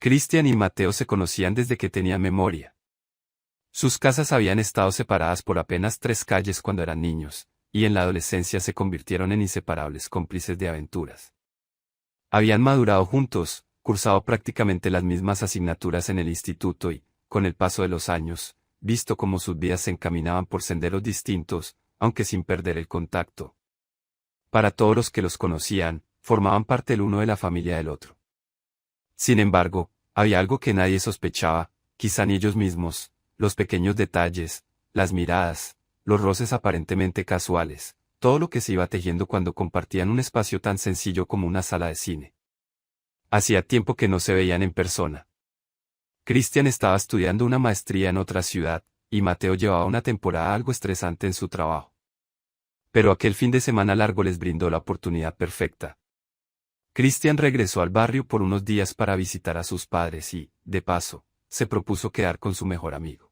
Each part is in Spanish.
Cristian y Mateo se conocían desde que tenían memoria. Sus casas habían estado separadas por apenas 3 calles cuando eran niños, y en la adolescencia se convirtieron en inseparables cómplices de aventuras. Habían madurado juntos, cursado prácticamente las mismas asignaturas en el instituto y, con el paso de los años, visto cómo sus vidas se encaminaban por senderos distintos, aunque sin perder el contacto. Para todos los que los conocían, formaban parte el uno de la familia del otro. Sin embargo, había algo que nadie sospechaba, quizá ni ellos mismos: los pequeños detalles, las miradas, los roces aparentemente casuales, todo lo que se iba tejiendo cuando compartían un espacio tan sencillo como una sala de cine. Hacía tiempo que no se veían en persona. Cristian estaba estudiando una maestría en otra ciudad, y Mateo llevaba una temporada algo estresante en su trabajo. Pero aquel fin de semana largo les brindó la oportunidad perfecta. Cristian regresó al barrio por unos días para visitar a sus padres y, de paso, se propuso quedar con su mejor amigo.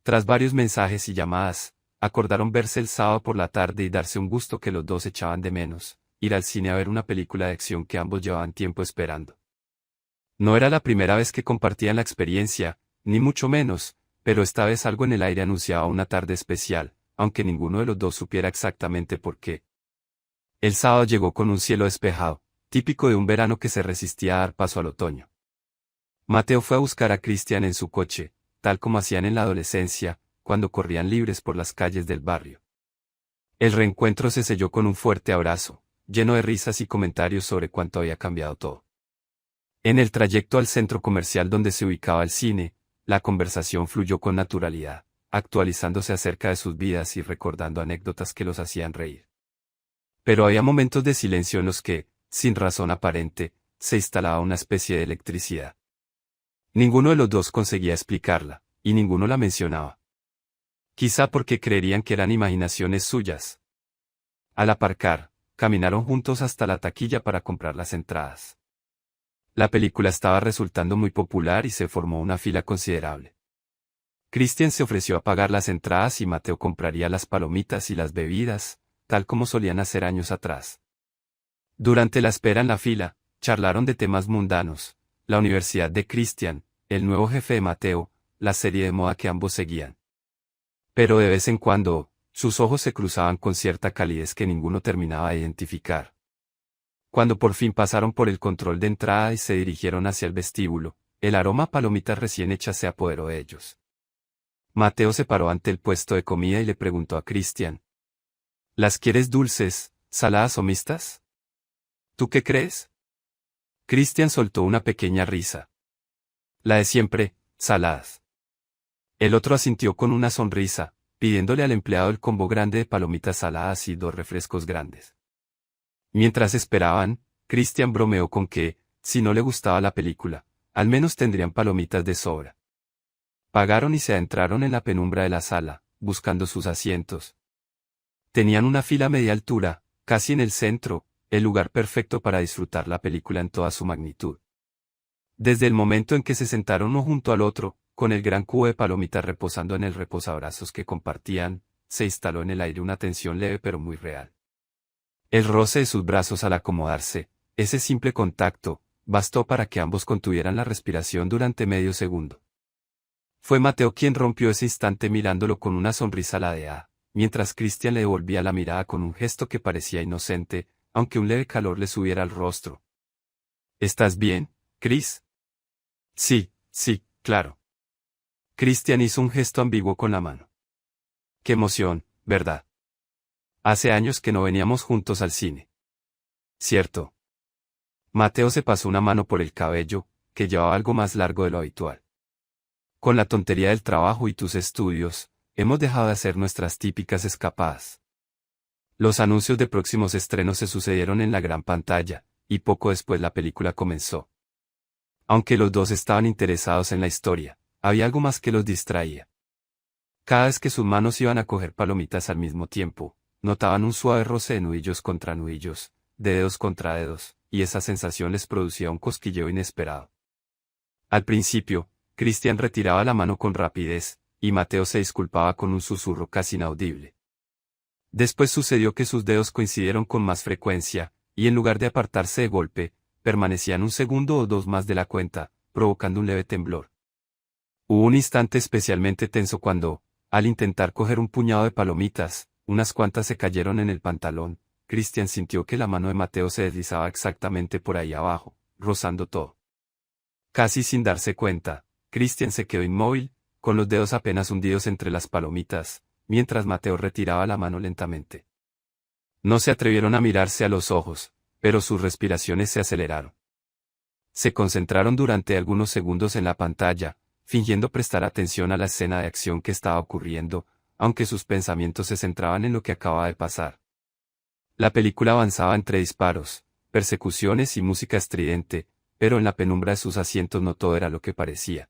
Tras varios mensajes y llamadas, acordaron verse el sábado por la tarde y darse un gusto que los dos echaban de menos: ir al cine a ver una película de acción que ambos llevaban tiempo esperando. No era la primera vez que compartían la experiencia, ni mucho menos, pero esta vez algo en el aire anunciaba una tarde especial, aunque ninguno de los dos supiera exactamente por qué. El sábado llegó con un cielo despejado, típico de un verano que se resistía a dar paso al otoño. Mateo fue a buscar a Cristian en su coche, tal como hacían en la adolescencia, cuando corrían libres por las calles del barrio. El reencuentro se selló con un fuerte abrazo, lleno de risas y comentarios sobre cuánto había cambiado todo. En el trayecto al centro comercial donde se ubicaba el cine, la conversación fluyó con naturalidad, actualizándose acerca de sus vidas y recordando anécdotas que los hacían reír. Pero había momentos de silencio en los que, sin razón aparente, se instalaba una especie de electricidad. Ninguno de los dos conseguía explicarla, y ninguno la mencionaba. Quizá porque creerían que eran imaginaciones suyas. Al aparcar, caminaron juntos hasta la taquilla para comprar las entradas. La película estaba resultando muy popular y se formó una fila considerable. Cristian se ofreció a pagar las entradas y Mateo compraría las palomitas y las bebidas, tal como solían hacer años atrás. Durante la espera en la fila, charlaron de temas mundanos: la universidad de Cristian, el nuevo jefe de Mateo, la serie de moda que ambos seguían. Pero de vez en cuando, sus ojos se cruzaban con cierta calidez que ninguno terminaba de identificar. Cuando por fin pasaron por el control de entrada y se dirigieron hacia el vestíbulo, el aroma a palomitas recién hechas se apoderó de ellos. Mateo se paró ante el puesto de comida y le preguntó a Cristian: ¿las quieres dulces, saladas o mixtas? ¿Tú qué crees? Cristian soltó una pequeña risa. La de siempre, saladas. El otro asintió con una sonrisa, pidiéndole al empleado el combo grande de palomitas saladas y 2 refrescos grandes. Mientras esperaban, Cristian bromeó con que, si no le gustaba la película, al menos tendrían palomitas de sobra. Pagaron y se adentraron en la penumbra de la sala, buscando sus asientos. Tenían una fila a media altura, casi en el centro, el lugar perfecto para disfrutar la película en toda su magnitud. Desde el momento en que se sentaron uno junto al otro, con el gran cubo de palomitas reposando en el reposabrazos que compartían, se instaló en el aire una tensión leve pero muy real. El roce de sus brazos al acomodarse, ese simple contacto, bastó para que ambos contuvieran la respiración durante medio segundo. Fue Mateo quien rompió ese instante mirándolo con una sonrisa ladeada, mientras Cristian le devolvía la mirada con un gesto que parecía inocente, aunque un leve calor le subiera al rostro. ¿Estás bien, Chris? Sí, claro. Cristian hizo un gesto ambiguo con la mano. Qué emoción, ¿verdad? Hace años que no veníamos juntos al cine. ¿Cierto? Mateo se pasó una mano por el cabello, que llevaba algo más largo de lo habitual. Con la tontería del trabajo y tus estudios, hemos dejado de hacer nuestras típicas escapadas. Los anuncios de próximos estrenos se sucedieron en la gran pantalla, y poco después la película comenzó. Aunque los dos estaban interesados en la historia, había algo más que los distraía. Cada vez que sus manos iban a coger palomitas al mismo tiempo, notaban un suave roce de nudillos contra nudillos, de dedos contra dedos, y esa sensación les producía un cosquilleo inesperado. Al principio, Cristian retiraba la mano con rapidez, y Mateo se disculpaba con un susurro casi inaudible. Después sucedió que sus dedos coincidieron con más frecuencia, y en lugar de apartarse de golpe, permanecían un segundo o dos más de la cuenta, provocando un leve temblor. Hubo un instante especialmente tenso cuando, al intentar coger un puñado de palomitas, unas cuantas se cayeron en el pantalón. Christian sintió que la mano de Mateo se deslizaba exactamente por ahí abajo, rozando todo. Casi sin darse cuenta, Christian se quedó inmóvil, con los dedos apenas hundidos entre las palomitas, mientras Mateo retiraba la mano lentamente. No se atrevieron a mirarse a los ojos, pero sus respiraciones se aceleraron. Se concentraron durante algunos segundos en la pantalla, fingiendo prestar atención a la escena de acción que estaba ocurriendo, aunque sus pensamientos se centraban en lo que acababa de pasar. La película avanzaba entre disparos, persecuciones y música estridente, pero en la penumbra de sus asientos no todo era lo que parecía.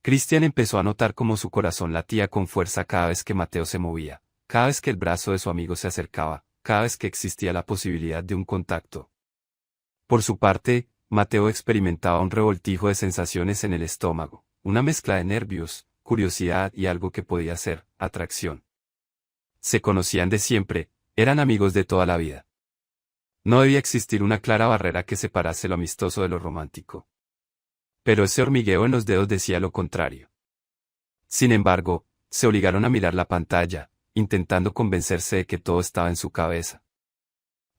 Christian empezó a notar cómo su corazón latía con fuerza cada vez que Mateo se movía, cada vez que el brazo de su amigo se acercaba, cada vez que existía la posibilidad de un contacto. Por su parte, Mateo experimentaba un revoltijo de sensaciones en el estómago, una mezcla de nervios, curiosidad y algo que podía ser atracción. Se conocían de siempre, eran amigos de toda la vida. No debía existir una clara barrera que separase lo amistoso de lo romántico. Pero ese hormigueo en los dedos decía lo contrario. Sin embargo, se obligaron a mirar la pantalla, intentando convencerse de que todo estaba en su cabeza.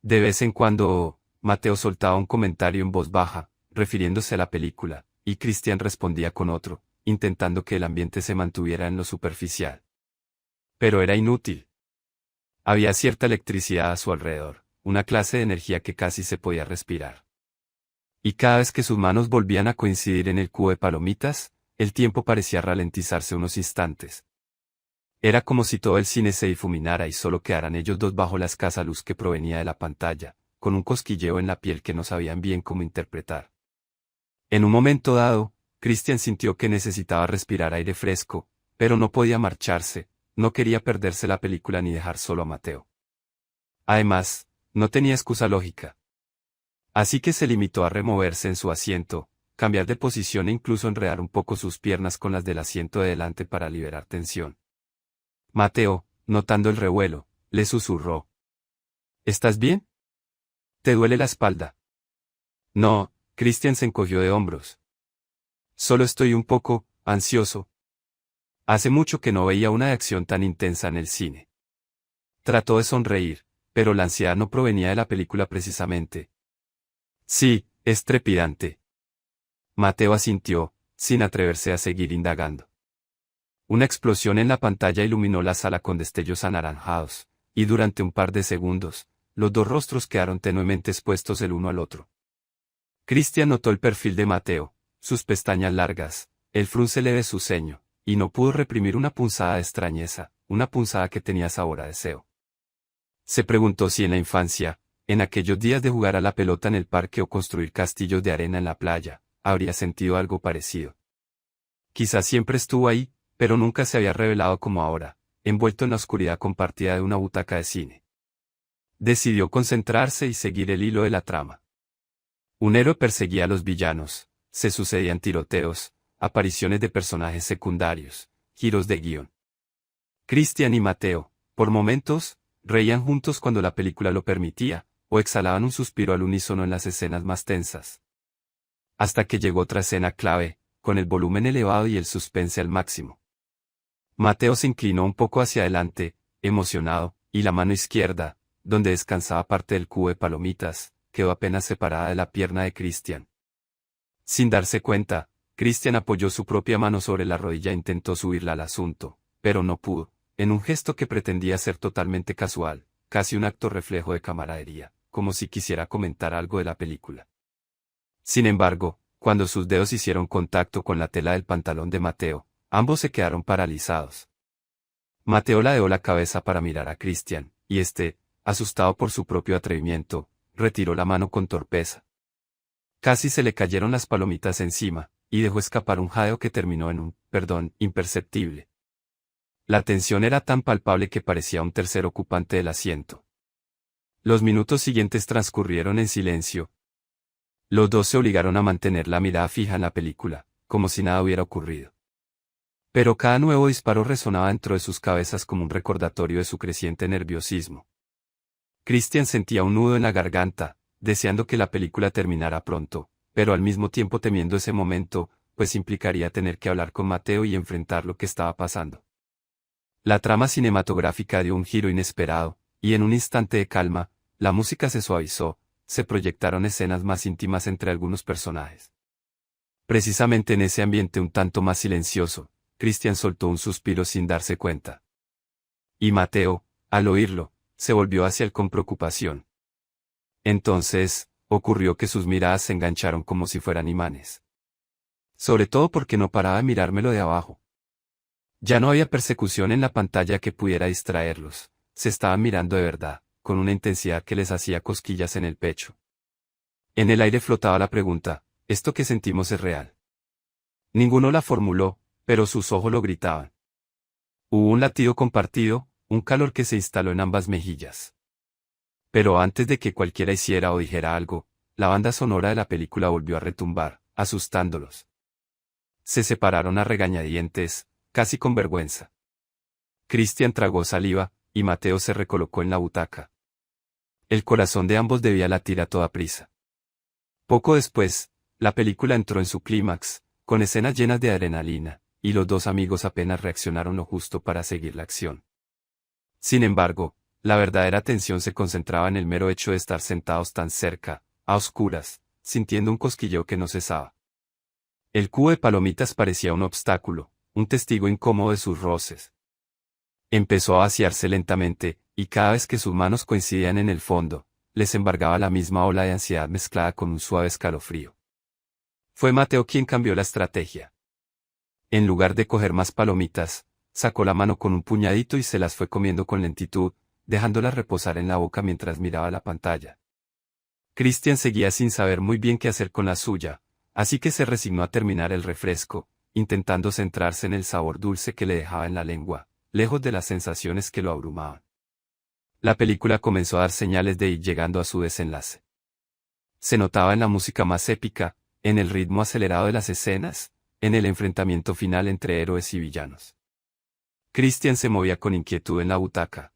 De vez en cuando, Mateo soltaba un comentario en voz baja, refiriéndose a la película, y Christian respondía con otro, intentando que el ambiente se mantuviera en lo superficial. Pero era inútil. Había cierta electricidad a su alrededor, una clase de energía que casi se podía respirar. Y cada vez que sus manos volvían a coincidir en el cubo de palomitas, el tiempo parecía ralentizarse unos instantes. Era como si todo el cine se difuminara y solo quedaran ellos dos bajo la escasa luz que provenía de la pantalla, con un cosquilleo en la piel que no sabían bien cómo interpretar. En un momento dado, Christian sintió que necesitaba respirar aire fresco, pero no podía marcharse, no quería perderse la película ni dejar solo a Mateo. Además, no tenía excusa lógica. Así que se limitó a removerse en su asiento, cambiar de posición e incluso enredar un poco sus piernas con las del asiento de delante para liberar tensión. Mateo, notando el revuelo, le susurró. ¿Estás bien? ¿Te duele la espalda? No, Christian se encogió de hombros. Solo estoy un poco ansioso. Hace mucho que no veía una acción tan intensa en el cine. Trató de sonreír, pero la ansiedad no provenía de la película precisamente. Sí, es trepidante. Mateo asintió, sin atreverse a seguir indagando. Una explosión en la pantalla iluminó la sala con destellos anaranjados, y durante un par de segundos, los dos rostros quedaron tenuemente expuestos el uno al otro. Christian notó el perfil de Mateo, sus pestañas largas, el frunce leve de su ceño, y no pudo reprimir una punzada de extrañeza, una punzada que tenía sabor a deseo. Se preguntó si en la infancia, en aquellos días de jugar a la pelota en el parque o construir castillos de arena en la playa, habría sentido algo parecido. Quizás siempre estuvo ahí, pero nunca se había revelado como ahora, envuelto en la oscuridad compartida de una butaca de cine. Decidió concentrarse y seguir el hilo de la trama. Un héroe perseguía a los villanos, se sucedían tiroteos, apariciones de personajes secundarios, giros de guión. Christian y Mateo, por momentos, reían juntos cuando la película lo permitía, o exhalaban un suspiro al unísono en las escenas más tensas. Hasta que llegó otra escena clave, con el volumen elevado y el suspense al máximo. Mateo se inclinó un poco hacia adelante, emocionado, y la mano izquierda, donde descansaba parte del cubo de palomitas, quedó apenas separada de la pierna de Christian. Sin darse cuenta, Christian apoyó su propia mano sobre la rodilla e intentó subirla al asunto, pero no pudo, en un gesto que pretendía ser totalmente casual, casi un acto reflejo de camaradería, como si quisiera comentar algo de la película. Sin embargo, cuando sus dedos hicieron contacto con la tela del pantalón de Mateo, ambos se quedaron paralizados. Mateo ladeó la cabeza para mirar a Christian, y este, asustado por su propio atrevimiento, retiró la mano con torpeza. Casi se le cayeron las palomitas encima, y dejó escapar un jadeo que terminó en un perdón imperceptible. La tensión era tan palpable que parecía un tercer ocupante del asiento. Los minutos siguientes transcurrieron en silencio. Los dos se obligaron a mantener la mirada fija en la película, como si nada hubiera ocurrido. Pero cada nuevo disparo resonaba dentro de sus cabezas como un recordatorio de su creciente nerviosismo. Christian sentía un nudo en la garganta, deseando que la película terminara pronto, pero al mismo tiempo temiendo ese momento, pues implicaría tener que hablar con Mateo y enfrentar lo que estaba pasando. La trama cinematográfica dio un giro inesperado, y en un instante de calma, la música se suavizó, se proyectaron escenas más íntimas entre algunos personajes. Precisamente en ese ambiente un tanto más silencioso, Christian soltó un suspiro sin darse cuenta. Y Mateo, al oírlo, se volvió hacia él con preocupación. Entonces, ocurrió que sus miradas se engancharon como si fueran imanes. Sobre todo porque no paraba de mirármelo de abajo. Ya no había persecución en la pantalla que pudiera distraerlos, se estaban mirando de verdad, con una intensidad que les hacía cosquillas en el pecho. En el aire flotaba la pregunta, ¿esto que sentimos es real? Ninguno la formuló, pero sus ojos lo gritaban. Hubo un latido compartido, un calor que se instaló en ambas mejillas. Pero antes de que cualquiera hiciera o dijera algo, la banda sonora de la película volvió a retumbar, asustándolos. Se separaron a regañadientes, casi con vergüenza. Christian tragó saliva, y Mateo se recolocó en la butaca. El corazón de ambos debía latir a toda prisa. Poco después, la película entró en su clímax, con escenas llenas de adrenalina, y los dos amigos apenas reaccionaron lo justo para seguir la acción. Sin embargo, la verdadera tensión se concentraba en el mero hecho de estar sentados tan cerca, a oscuras, sintiendo un cosquilleo que no cesaba. El cubo de palomitas parecía un obstáculo, un testigo incómodo de sus roces. Empezó a vaciarse lentamente, y cada vez que sus manos coincidían en el fondo, les embargaba la misma ola de ansiedad mezclada con un suave escalofrío. Fue Mateo quien cambió la estrategia. En lugar de coger más palomitas, sacó la mano con un puñadito y se las fue comiendo con lentitud, dejándolas reposar en la boca mientras miraba la pantalla. Christian seguía sin saber muy bien qué hacer con la suya, así que se resignó a terminar el refresco, intentando centrarse en el sabor dulce que le dejaba en la lengua, lejos de las sensaciones que lo abrumaban. La película comenzó a dar señales de ir llegando a su desenlace. Se notaba en la música más épica, en el ritmo acelerado de las escenas, en el enfrentamiento final entre héroes y villanos. Christian se movía con inquietud en la butaca.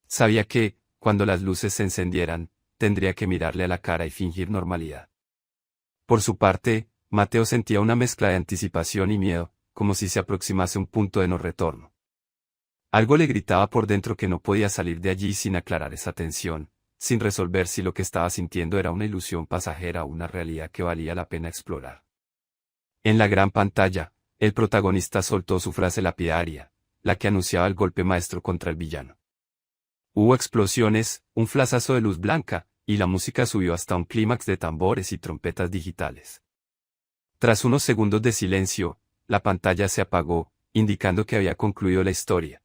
Sabía que, cuando las luces se encendieran, tendría que mirarle a la cara y fingir normalidad. Por su parte, Mateo sentía una mezcla de anticipación y miedo, como si se aproximase un punto de no retorno. Algo le gritaba por dentro que no podía salir de allí sin aclarar esa tensión, sin resolver si lo que estaba sintiendo era una ilusión pasajera o una realidad que valía la pena explorar. En la gran pantalla, el protagonista soltó su frase lapidaria, la que anunciaba el golpe maestro contra el villano. Hubo explosiones, un flashazo de luz blanca, y la música subió hasta un clímax de tambores y trompetas digitales. Tras unos segundos de silencio, la pantalla se apagó, indicando que había concluido la historia.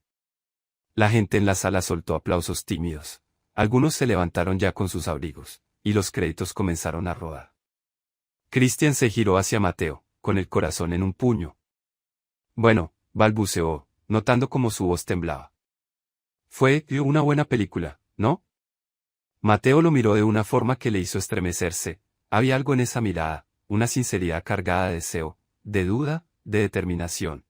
La gente en la sala soltó aplausos tímidos. Algunos se levantaron ya con sus abrigos, y los créditos comenzaron a rodar. Christian se giró hacia Mateo, con el corazón en un puño. Bueno, balbuceó, notando cómo su voz temblaba. Fue una buena película, ¿no? Mateo lo miró de una forma que le hizo estremecerse. Había algo en esa mirada, una sinceridad cargada de deseo, de duda, de determinación.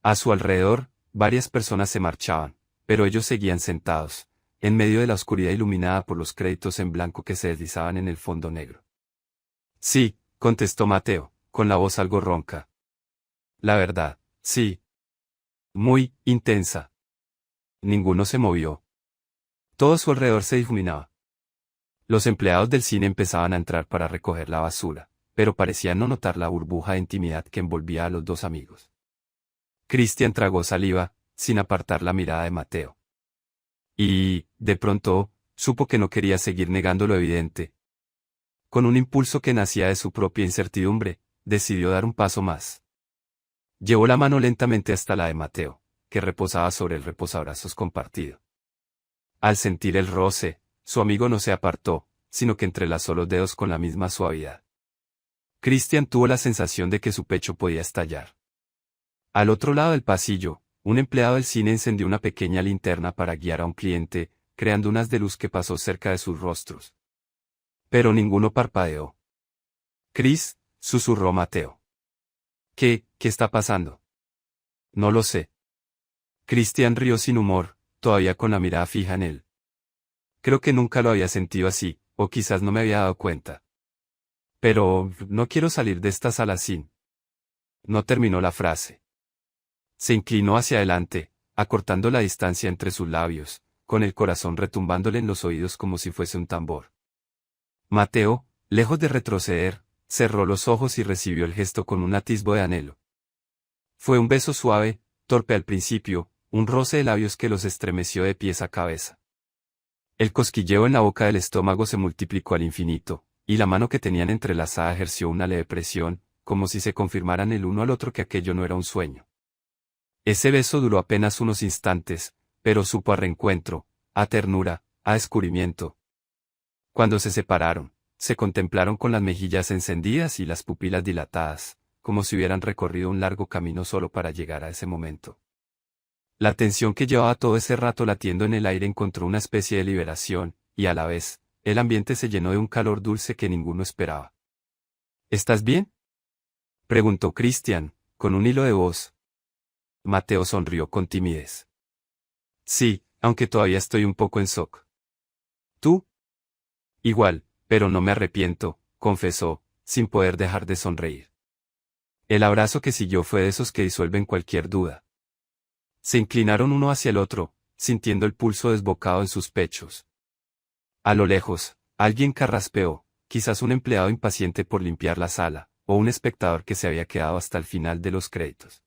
A su alrededor, varias personas se marchaban, pero ellos seguían sentados, en medio de la oscuridad iluminada por los créditos en blanco que se deslizaban en el fondo negro. Sí, contestó Mateo, con la voz algo ronca. La verdad, sí. Muy intensa. Ninguno se movió. Todo a su alrededor se difuminaba. Los empleados del cine empezaban a entrar para recoger la basura, pero parecían no notar la burbuja de intimidad que envolvía a los dos amigos. Christian tragó saliva, sin apartar la mirada de Mateo. Y, de pronto, supo que no quería seguir negando lo evidente. Con un impulso que nacía de su propia incertidumbre, decidió dar un paso más. Llevó la mano lentamente hasta la de Mateo, que reposaba sobre el reposabrazos compartido. Al sentir el roce, su amigo no se apartó, sino que entrelazó los dedos con la misma suavidad. Christian tuvo la sensación de que su pecho podía estallar. Al otro lado del pasillo, un empleado del cine encendió una pequeña linterna para guiar a un cliente, creando un haz de luz que pasó cerca de sus rostros. Pero ninguno parpadeó. «Chris», susurró Mateo. ¿Qué está pasando? No lo sé. Christian rió sin humor, todavía con la mirada fija en él. Creo que nunca lo había sentido así, o quizás no me había dado cuenta. Pero, no quiero salir de esta sala sin. No terminó la frase. Se inclinó hacia adelante, acortando la distancia entre sus labios, con el corazón retumbándole en los oídos como si fuese un tambor. Mateo, lejos de retroceder, cerró los ojos y recibió el gesto con un atisbo de anhelo. Fue un beso suave, torpe al principio, un roce de labios que los estremeció de pies a cabeza. El cosquilleo en la boca del estómago se multiplicó al infinito, y la mano que tenían entrelazada ejerció una leve presión, como si se confirmaran el uno al otro que aquello no era un sueño. Ese beso duró apenas unos instantes, pero supo a reencuentro, a ternura, a descubrimiento. Cuando se separaron, se contemplaron con las mejillas encendidas y las pupilas dilatadas, como si hubieran recorrido un largo camino solo para llegar a ese momento. La tensión que llevaba todo ese rato latiendo en el aire encontró una especie de liberación, y a la vez, el ambiente se llenó de un calor dulce que ninguno esperaba. ¿Estás bien?, preguntó Christian, con un hilo de voz. Mateo sonrió con timidez. Sí, aunque todavía estoy un poco en shock. ¿Tú? Igual, pero no me arrepiento, confesó, sin poder dejar de sonreír. El abrazo que siguió fue de esos que disuelven cualquier duda. Se inclinaron uno hacia el otro, sintiendo el pulso desbocado en sus pechos. A lo lejos, alguien carraspeó, quizás un empleado impaciente por limpiar la sala, o un espectador que se había quedado hasta el final de los créditos.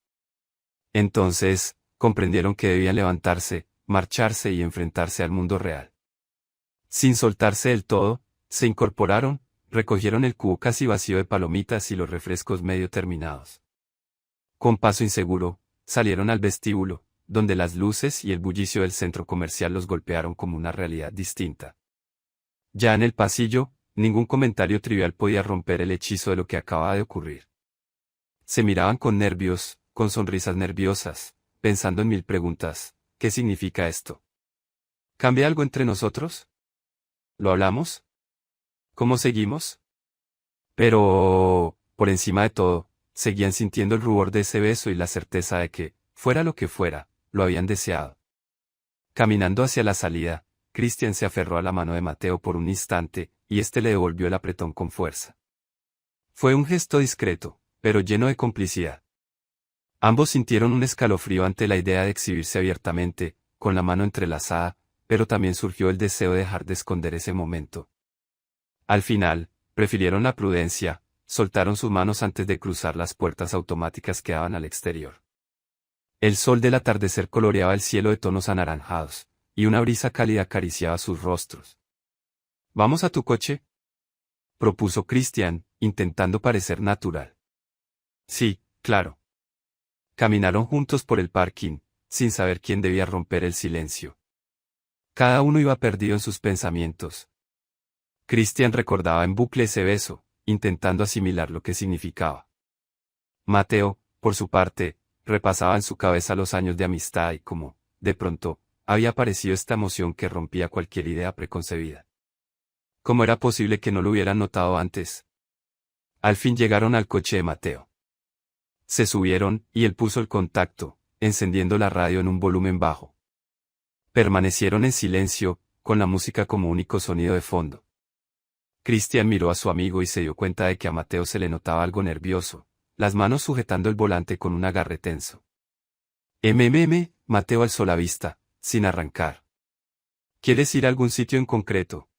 Entonces, comprendieron que debían levantarse, marcharse y enfrentarse al mundo real. Sin soltarse del todo, se incorporaron, recogieron el cubo casi vacío de palomitas y los refrescos medio terminados. Con paso inseguro, salieron al vestíbulo, donde las luces y el bullicio del centro comercial los golpearon como una realidad distinta. Ya en el pasillo, ningún comentario trivial podía romper el hechizo de lo que acababa de ocurrir. Se miraban con nervios, con sonrisas nerviosas, pensando en mil preguntas. ¿Qué significa esto? ¿Cambia algo entre nosotros? ¿Lo hablamos? ¿Cómo seguimos? Pero, por encima de todo, seguían sintiendo el rubor de ese beso y la certeza de que, fuera lo que fuera, lo habían deseado. Caminando hacia la salida, Christian se aferró a la mano de Mateo por un instante, y éste le devolvió el apretón con fuerza. Fue un gesto discreto, pero lleno de complicidad. Ambos sintieron un escalofrío ante la idea de exhibirse abiertamente, con la mano entrelazada, pero también surgió el deseo de dejar de esconder ese momento. Al final, prefirieron la prudencia, soltaron sus manos antes de cruzar las puertas automáticas que daban al exterior. El sol del atardecer coloreaba el cielo de tonos anaranjados, y una brisa cálida acariciaba sus rostros. ¿Vamos a tu coche?, propuso Christian, intentando parecer natural. Sí, claro. Caminaron juntos por el parking, sin saber quién debía romper el silencio. Cada uno iba perdido en sus pensamientos. Christian recordaba en bucle ese beso, intentando asimilar lo que significaba. Mateo, por su parte, repasaba en su cabeza los años de amistad y cómo, de pronto, había aparecido esta emoción que rompía cualquier idea preconcebida. ¿Cómo era posible que no lo hubieran notado antes? Al fin llegaron al coche de Mateo. Se subieron, y él puso el contacto, encendiendo la radio en un volumen bajo. Permanecieron en silencio, con la música como único sonido de fondo. Christian miró a su amigo y se dio cuenta de que a Mateo se le notaba algo nervioso, las manos sujetando el volante con un agarre tenso. Mateo alzó la vista, sin arrancar. ¿Quieres ir a algún sitio en concreto?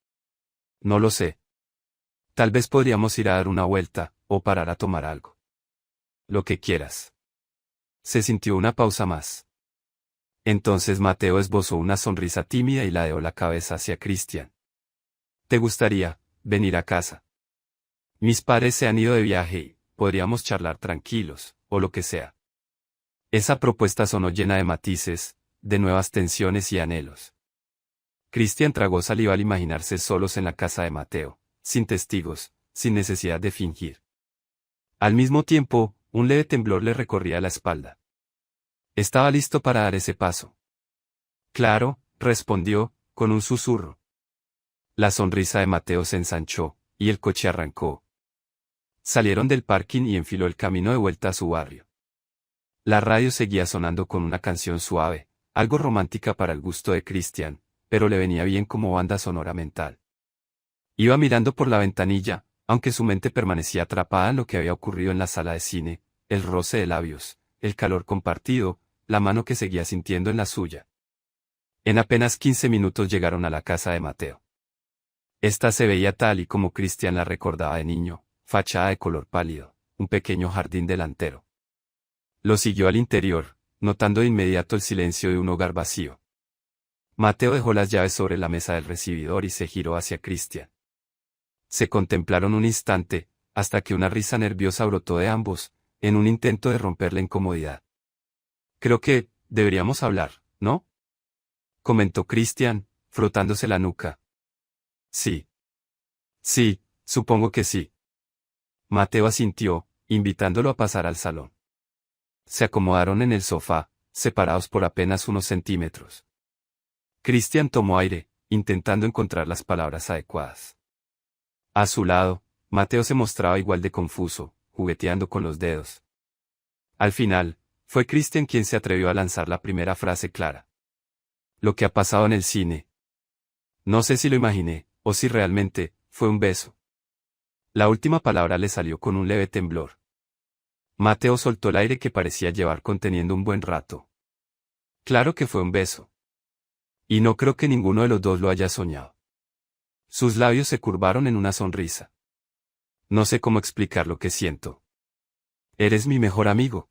No lo sé. Tal vez podríamos ir a dar una vuelta, o parar a tomar algo. Lo que quieras. Se sintió una pausa más. Entonces Mateo esbozó una sonrisa tímida y ladeó la cabeza hacia Christian. ¿Te gustaría venir a casa? Mis padres se han ido de viaje y podríamos charlar tranquilos, o lo que sea. Esa propuesta sonó llena de matices, de nuevas tensiones y anhelos. Christian tragó saliva al imaginarse solos en la casa de Mateo, sin testigos, sin necesidad de fingir. Al mismo tiempo, un leve temblor le recorría la espalda. Estaba listo para dar ese paso. Claro, respondió, con un susurro. La sonrisa de Mateo se ensanchó, y el coche arrancó. Salieron del parking y enfiló el camino de vuelta a su barrio. La radio seguía sonando con una canción suave, algo romántica para el gusto de Christian, pero le venía bien como banda sonora mental. Iba mirando por la ventanilla, aunque su mente permanecía atrapada en lo que había ocurrido en la sala de cine, el roce de labios, el calor compartido, la mano que seguía sintiendo en la suya. En apenas 15 minutos llegaron a la casa de Mateo. Esta se veía tal y como Christian la recordaba de niño, fachada de color pálido, un pequeño jardín delantero. Lo siguió al interior, notando de inmediato el silencio de un hogar vacío. Mateo dejó las llaves sobre la mesa del recibidor y se giró hacia Christian. Se contemplaron un instante, hasta que una risa nerviosa brotó de ambos, en un intento de romper la incomodidad. Creo que, deberíamos hablar, ¿no? Comentó Christian, frotándose la nuca. Sí. Sí, supongo que sí. Mateo asintió, invitándolo a pasar al salón. Se acomodaron en el sofá, separados por apenas unos centímetros. Christian tomó aire, intentando encontrar las palabras adecuadas. A su lado, Mateo se mostraba igual de confuso, jugueteando con los dedos. Al final, fue Christian quien se atrevió a lanzar la primera frase clara. Lo que ha pasado en el cine. No sé si lo imaginé, o si realmente, fue un beso. La última palabra le salió con un leve temblor. Mateo soltó el aire que parecía llevar conteniendo un buen rato. Claro que fue un beso. Y no creo que ninguno de los dos lo haya soñado. Sus labios se curvaron en una sonrisa. No sé cómo explicar lo que siento. Eres mi mejor amigo.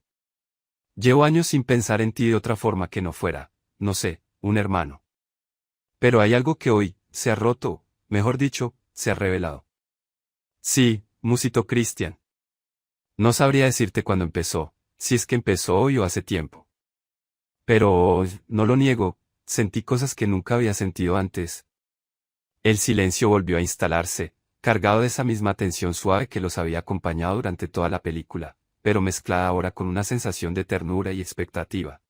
Llevo años sin pensar en ti de otra forma que no fuera, no sé, un hermano. Pero hay algo que hoy, se ha roto, mejor dicho, se ha revelado. Sí, musitó Christian. No sabría decirte cuándo empezó, si es que empezó hoy o hace tiempo. Pero, no lo niego, sentí cosas que nunca había sentido antes. El silencio volvió a instalarse, cargado de esa misma tensión suave que los había acompañado durante toda la película, pero mezclada ahora con una sensación de ternura y expectativa.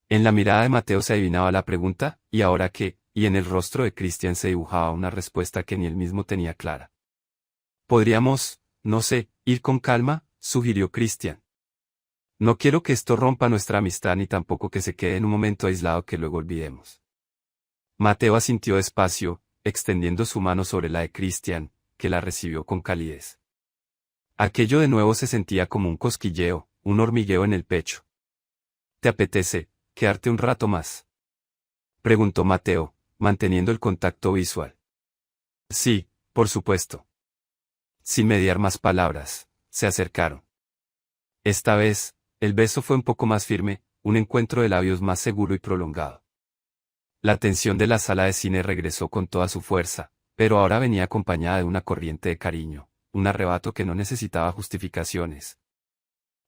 En la mirada de Mateo se adivinaba la pregunta, ¿y ahora qué? Y en el rostro de Christian se dibujaba una respuesta que ni él mismo tenía clara. Podríamos, no sé, ir con calma, sugirió Christian. No quiero que esto rompa nuestra amistad ni tampoco que se quede en un momento aislado que luego olvidemos. Mateo asintió despacio, extendiendo su mano sobre la de Christian, que la recibió con calidez. Aquello de nuevo se sentía como un cosquilleo, un hormigueo en el pecho. ¿Te apetece quedarte un rato más?, preguntó Mateo, manteniendo el contacto visual. Sí, por supuesto. Sin mediar más palabras, se acercaron. Esta vez, el beso fue un poco más firme, un encuentro de labios más seguro y prolongado. La tensión de la sala de cine regresó con toda su fuerza, pero ahora venía acompañada de una corriente de cariño, un arrebato que no necesitaba justificaciones.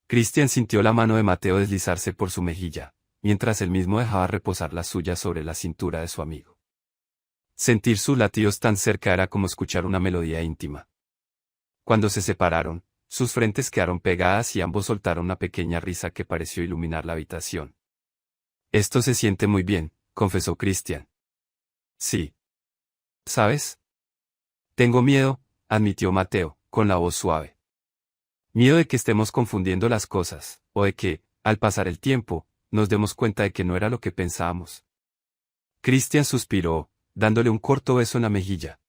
Christian sintió la mano de Mateo deslizarse por su mejilla, mientras él mismo dejaba reposar la suya sobre la cintura de su amigo. Sentir sus latidos tan cerca era como escuchar una melodía íntima. Cuando se separaron, sus frentes quedaron pegadas y ambos soltaron una pequeña risa que pareció iluminar la habitación. Esto se siente muy bien, confesó Christian. Sí. ¿Sabes? Tengo miedo, admitió Mateo, con la voz suave. Miedo de que estemos confundiendo las cosas, o de que, al pasar el tiempo, nos demos cuenta de que no era lo que pensábamos. Christian suspiró, dándole un corto beso en la mejilla.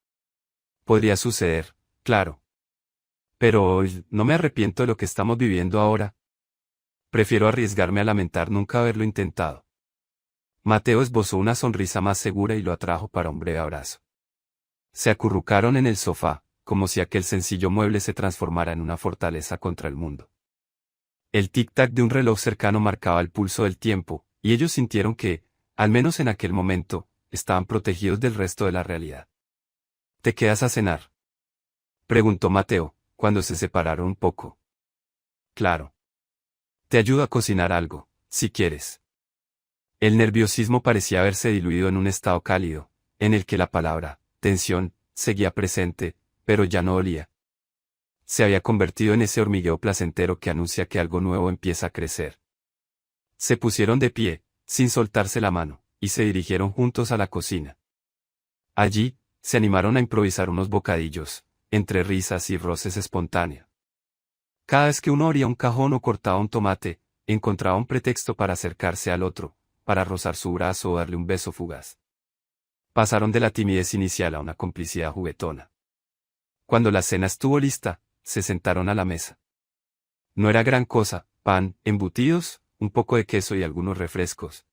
Podría suceder, claro. Pero, no me arrepiento de lo que estamos viviendo ahora. Prefiero arriesgarme a lamentar nunca haberlo intentado. Mateo esbozó una sonrisa más segura y lo atrajo para un breve abrazo. Se acurrucaron en el sofá, como si aquel sencillo mueble se transformara en una fortaleza contra el mundo. El tic-tac de un reloj cercano marcaba el pulso del tiempo, y ellos sintieron que, al menos en aquel momento, estaban protegidos del resto de la realidad. ¿Te quedas a cenar?, preguntó Mateo, cuando se separaron un poco. Claro. Te ayudo a cocinar algo, si quieres. El nerviosismo parecía haberse diluido en un estado cálido, en el que la palabra, tensión, seguía presente, pero ya no dolía. Se había convertido en ese hormigueo placentero que anuncia que algo nuevo empieza a crecer. Se pusieron de pie, sin soltarse la mano, y se dirigieron juntos a la cocina. Allí, se animaron a improvisar unos bocadillos, entre risas y roces espontáneos. Cada vez que uno abría un cajón o cortaba un tomate, encontraba un pretexto para acercarse al otro, para rozar su brazo o darle un beso fugaz. Pasaron de la timidez inicial a una complicidad juguetona. Cuando la cena estuvo lista, se sentaron a la mesa. No era gran cosa, pan, embutidos, un poco de queso y algunos refrescos.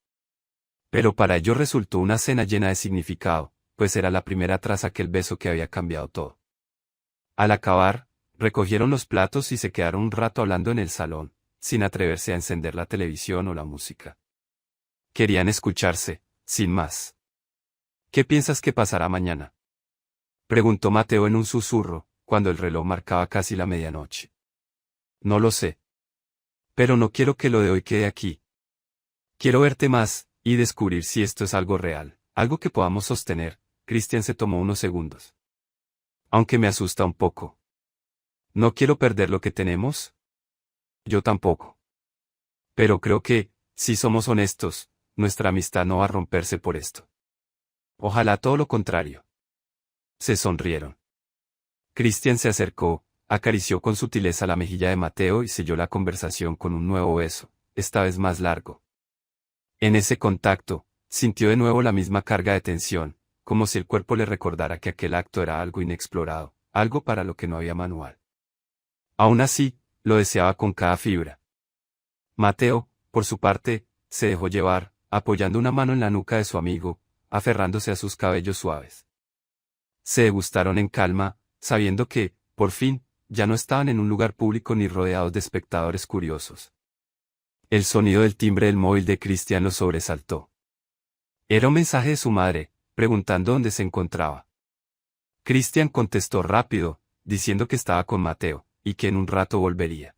Pero para ellos resultó una cena llena de significado, pues era la primera tras aquel beso que había cambiado todo. Al acabar, recogieron los platos y se quedaron un rato hablando en el salón, sin atreverse a encender la televisión o la música. Querían escucharse, sin más. ¿Qué piensas que pasará mañana?, preguntó Mateo en un susurro, cuando el reloj marcaba casi la medianoche. No lo sé. Pero no quiero que lo de hoy quede aquí. Quiero verte más, y descubrir si esto es algo real, algo que podamos sostener. Christian se tomó unos segundos. Aunque me asusta un poco. ¿No quiero perder lo que tenemos? Yo tampoco. Pero creo que, si somos honestos, nuestra amistad no va a romperse por esto. Ojalá todo lo contrario. Se sonrieron. Christian se acercó, acarició con sutileza la mejilla de Mateo y selló la conversación con un nuevo beso, esta vez más largo. En ese contacto, sintió de nuevo la misma carga de tensión, como si el cuerpo le recordara que aquel acto era algo inexplorado, algo para lo que no había manual. Aún así, lo deseaba con cada fibra. Mateo, por su parte, se dejó llevar, apoyando una mano en la nuca de su amigo, aferrándose a sus cabellos suaves. Se degustaron en calma, sabiendo que, por fin, ya no estaban en un lugar público ni rodeados de espectadores curiosos. El sonido del timbre del móvil de Christian lo sobresaltó. Era un mensaje de su madre, preguntando dónde se encontraba. Christian contestó rápido, diciendo que estaba con Mateo, y que en un rato volvería.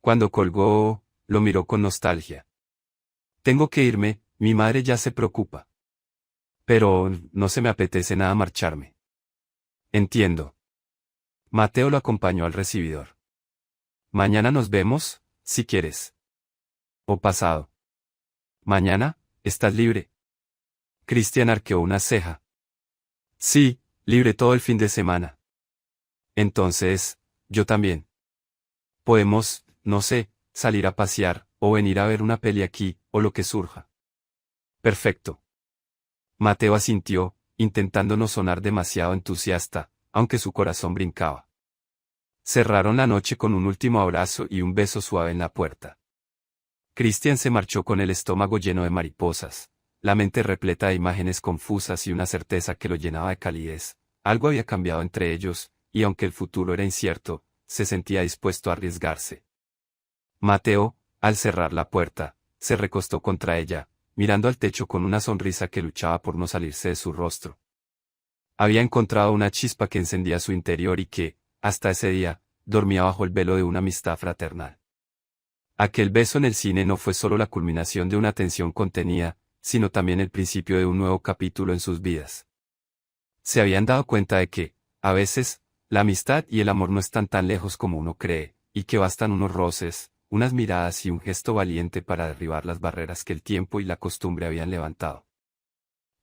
Cuando colgó, lo miró con nostalgia. Tengo que irme, mi madre ya se preocupa. Pero no se me apetece nada marcharme. Entiendo. Mateo lo acompañó al recibidor. Mañana nos vemos, si quieres. O pasado. Mañana, ¿estás libre? Christian arqueó una ceja. Sí, libre todo el fin de semana. Entonces, yo también. Podemos, no sé, salir a pasear, o venir a ver una peli aquí, o lo que surja. Perfecto. Mateo asintió, intentando no sonar demasiado entusiasta, aunque su corazón brincaba. Cerraron la noche con un último abrazo y un beso suave en la puerta. Christian se marchó con el estómago lleno de mariposas, la mente repleta de imágenes confusas y una certeza que lo llenaba de calidez. Algo había cambiado entre ellos, y aunque el futuro era incierto, se sentía dispuesto a arriesgarse. Mateo, al cerrar la puerta, se recostó contra ella, mirando al techo con una sonrisa que luchaba por no salirse de su rostro. Había encontrado una chispa que encendía su interior y que, hasta ese día, dormía bajo el velo de una amistad fraternal. Aquel beso en el cine no fue solo la culminación de una tensión contenida, sino también el principio de un nuevo capítulo en sus vidas. Se habían dado cuenta de que, a veces, la amistad y el amor no están tan lejos como uno cree, y que bastan unos roces, unas miradas y un gesto valiente para derribar las barreras que el tiempo y la costumbre habían levantado.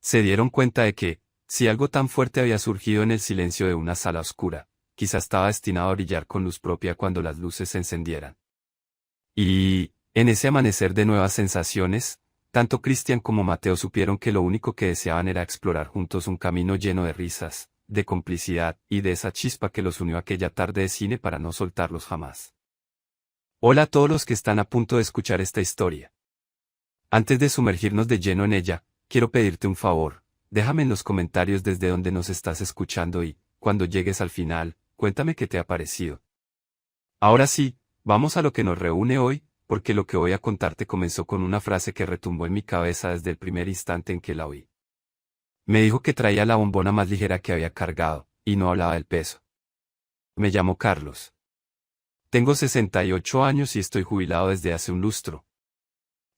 Se dieron cuenta de que, si algo tan fuerte había surgido en el silencio de una sala oscura, quizá estaba destinado a brillar con luz propia cuando las luces se encendieran. Y, en ese amanecer de nuevas sensaciones, tanto Christian como Mateo supieron que lo único que deseaban era explorar juntos un camino lleno de risas, de complicidad y de esa chispa que los unió aquella tarde de cine para no soltarlos jamás. Hola a todos los que están a punto de escuchar esta historia. Antes de sumergirnos de lleno en ella, quiero pedirte un favor, déjame en los comentarios desde donde nos estás escuchando y, cuando llegues al final, cuéntame qué te ha parecido. Ahora sí, vamos a lo que nos reúne hoy, porque lo que voy a contarte comenzó con una frase que retumbó en mi cabeza desde el primer instante en que la oí. Me dijo que traía la bombona más ligera que había cargado, y no hablaba del peso. Me llamo Carlos. Tengo 68 años y estoy jubilado desde hace un lustro.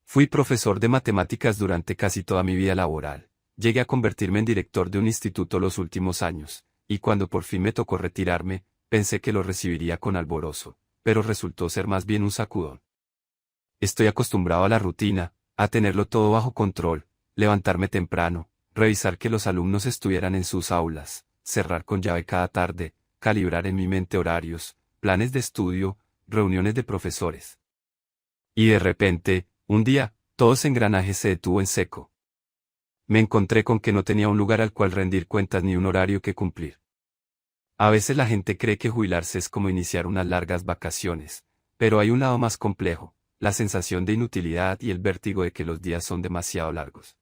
Fui profesor de matemáticas durante casi toda mi vida laboral. Llegué a convertirme en director de un instituto los últimos años, y cuando por fin me tocó retirarme, pensé que lo recibiría con alborozo, pero resultó ser más bien un sacudón. Estoy acostumbrado a la rutina, a tenerlo todo bajo control, levantarme temprano, revisar que los alumnos estuvieran en sus aulas, cerrar con llave cada tarde, calibrar en mi mente horarios, planes de estudio, reuniones de profesores. Y de repente, un día, todo ese engranaje se detuvo en seco. Me encontré con que no tenía un lugar al cual rendir cuentas ni un horario que cumplir. A veces la gente cree que jubilarse es como iniciar unas largas vacaciones, pero hay un lado más complejo, la sensación de inutilidad y el vértigo de que los días son demasiado largos.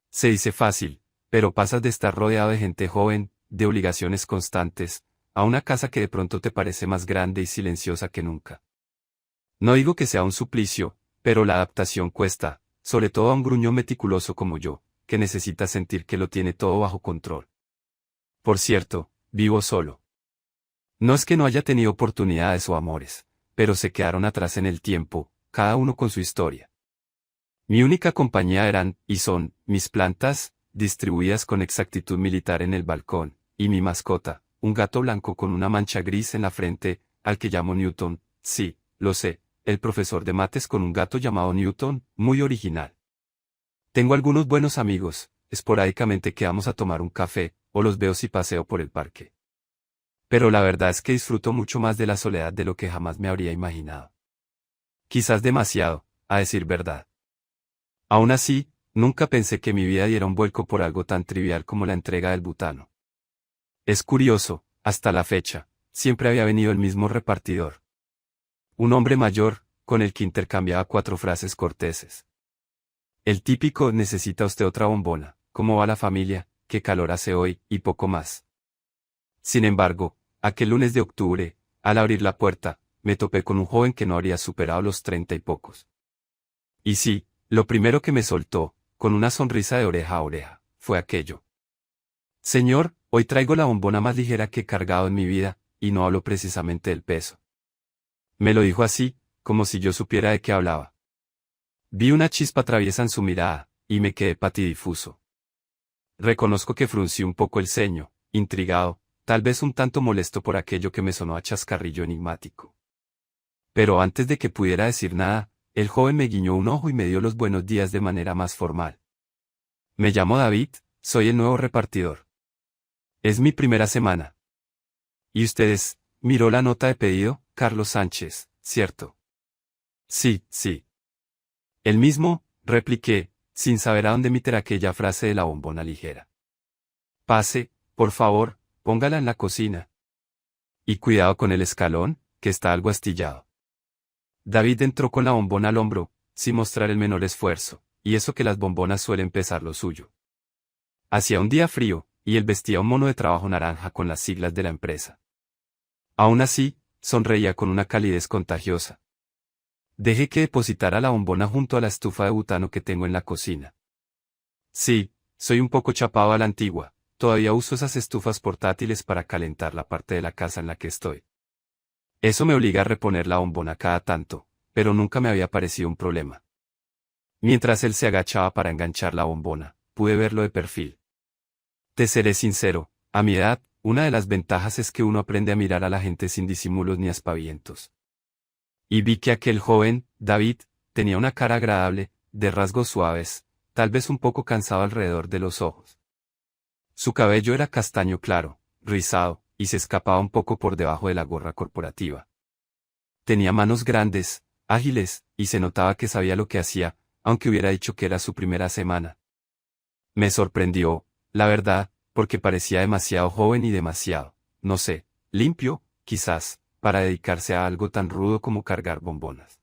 Se dice fácil, pero pasas de estar rodeado de gente joven, de obligaciones constantes, a una casa que de pronto te parece más grande y silenciosa que nunca. No digo que sea un suplicio, pero la adaptación cuesta, sobre todo a un gruñón meticuloso como yo, que necesita sentir que lo tiene todo bajo control. Por cierto, vivo solo. No es que no haya tenido oportunidades o amores, pero se quedaron atrás en el tiempo, cada uno con su historia. Mi única compañía eran, y son, mis plantas, distribuidas con exactitud militar en el balcón, y mi mascota, un gato blanco con una mancha gris en la frente, al que llamo Newton, sí, lo sé, el profesor de mates con un gato llamado Newton, muy original. Tengo algunos buenos amigos, esporádicamente quedamos a tomar un café, o los veo si paseo por el parque. Pero la verdad es que disfruto mucho más de la soledad de lo que jamás me habría imaginado. Quizás demasiado, a decir verdad. Aún así, nunca pensé que mi vida diera un vuelco por algo tan trivial como la entrega del butano. Es curioso, hasta la fecha, siempre había venido el mismo repartidor. Un hombre mayor, con el que intercambiaba 4 frases corteses. El típico «necesita usted otra bombona», «¿cómo va la familia?», «¿qué calor hace hoy?», y poco más. Sin embargo, aquel lunes de octubre, al abrir la puerta, me topé con un joven que no habría superado los 30 y pocos. Y sí, lo primero que me soltó, con una sonrisa de oreja a oreja, fue aquello. «Señor, hoy traigo la bombona más ligera que he cargado en mi vida, y no hablo precisamente del peso». Me lo dijo así, como si yo supiera de qué hablaba. Vi una chispa traviesa en su mirada, y me quedé patidifuso. Reconozco que fruncí un poco el ceño, intrigado, tal vez un tanto molesto por aquello que me sonó a chascarrillo enigmático. Pero antes de que pudiera decir nada, el joven me guiñó un ojo y me dio los buenos días de manera más formal. Me llamo David, soy el nuevo repartidor. Es mi primera semana. ¿Y ustedes? Miró la nota de pedido, Carlos Sánchez, ¿cierto? Sí, sí. El mismo, repliqué, sin saber a dónde meter aquella frase de la bombona ligera. Pase, por favor, póngala en la cocina. Y cuidado con el escalón, que está algo astillado. David entró con la bombona al hombro, sin mostrar el menor esfuerzo, y eso que las bombonas suelen pesar lo suyo. Hacía un día frío, y él vestía un mono de trabajo naranja con las siglas de la empresa. Aún así, sonreía con una calidez contagiosa. Dejé que depositara la bombona junto a la estufa de butano que tengo en la cocina. Sí, soy un poco chapado a la antigua, todavía uso esas estufas portátiles para calentar la parte de la casa en la que estoy. Eso me obliga a reponer la bombona cada tanto, pero nunca me había parecido un problema. Mientras él se agachaba para enganchar la bombona, pude verlo de perfil. Te seré sincero, a mi edad, una de las ventajas es que uno aprende a mirar a la gente sin disimulos ni aspavientos. Y vi que aquel joven, David, tenía una cara agradable, de rasgos suaves, tal vez un poco cansado alrededor de los ojos. Su cabello era castaño claro, rizado, y se escapaba un poco por debajo de la gorra corporativa. Tenía manos grandes, ágiles, y se notaba que sabía lo que hacía, aunque hubiera dicho que era su primera semana. Me sorprendió, la verdad, porque parecía demasiado joven y demasiado, no sé, limpio, quizás, para dedicarse a algo tan rudo como cargar bombonas.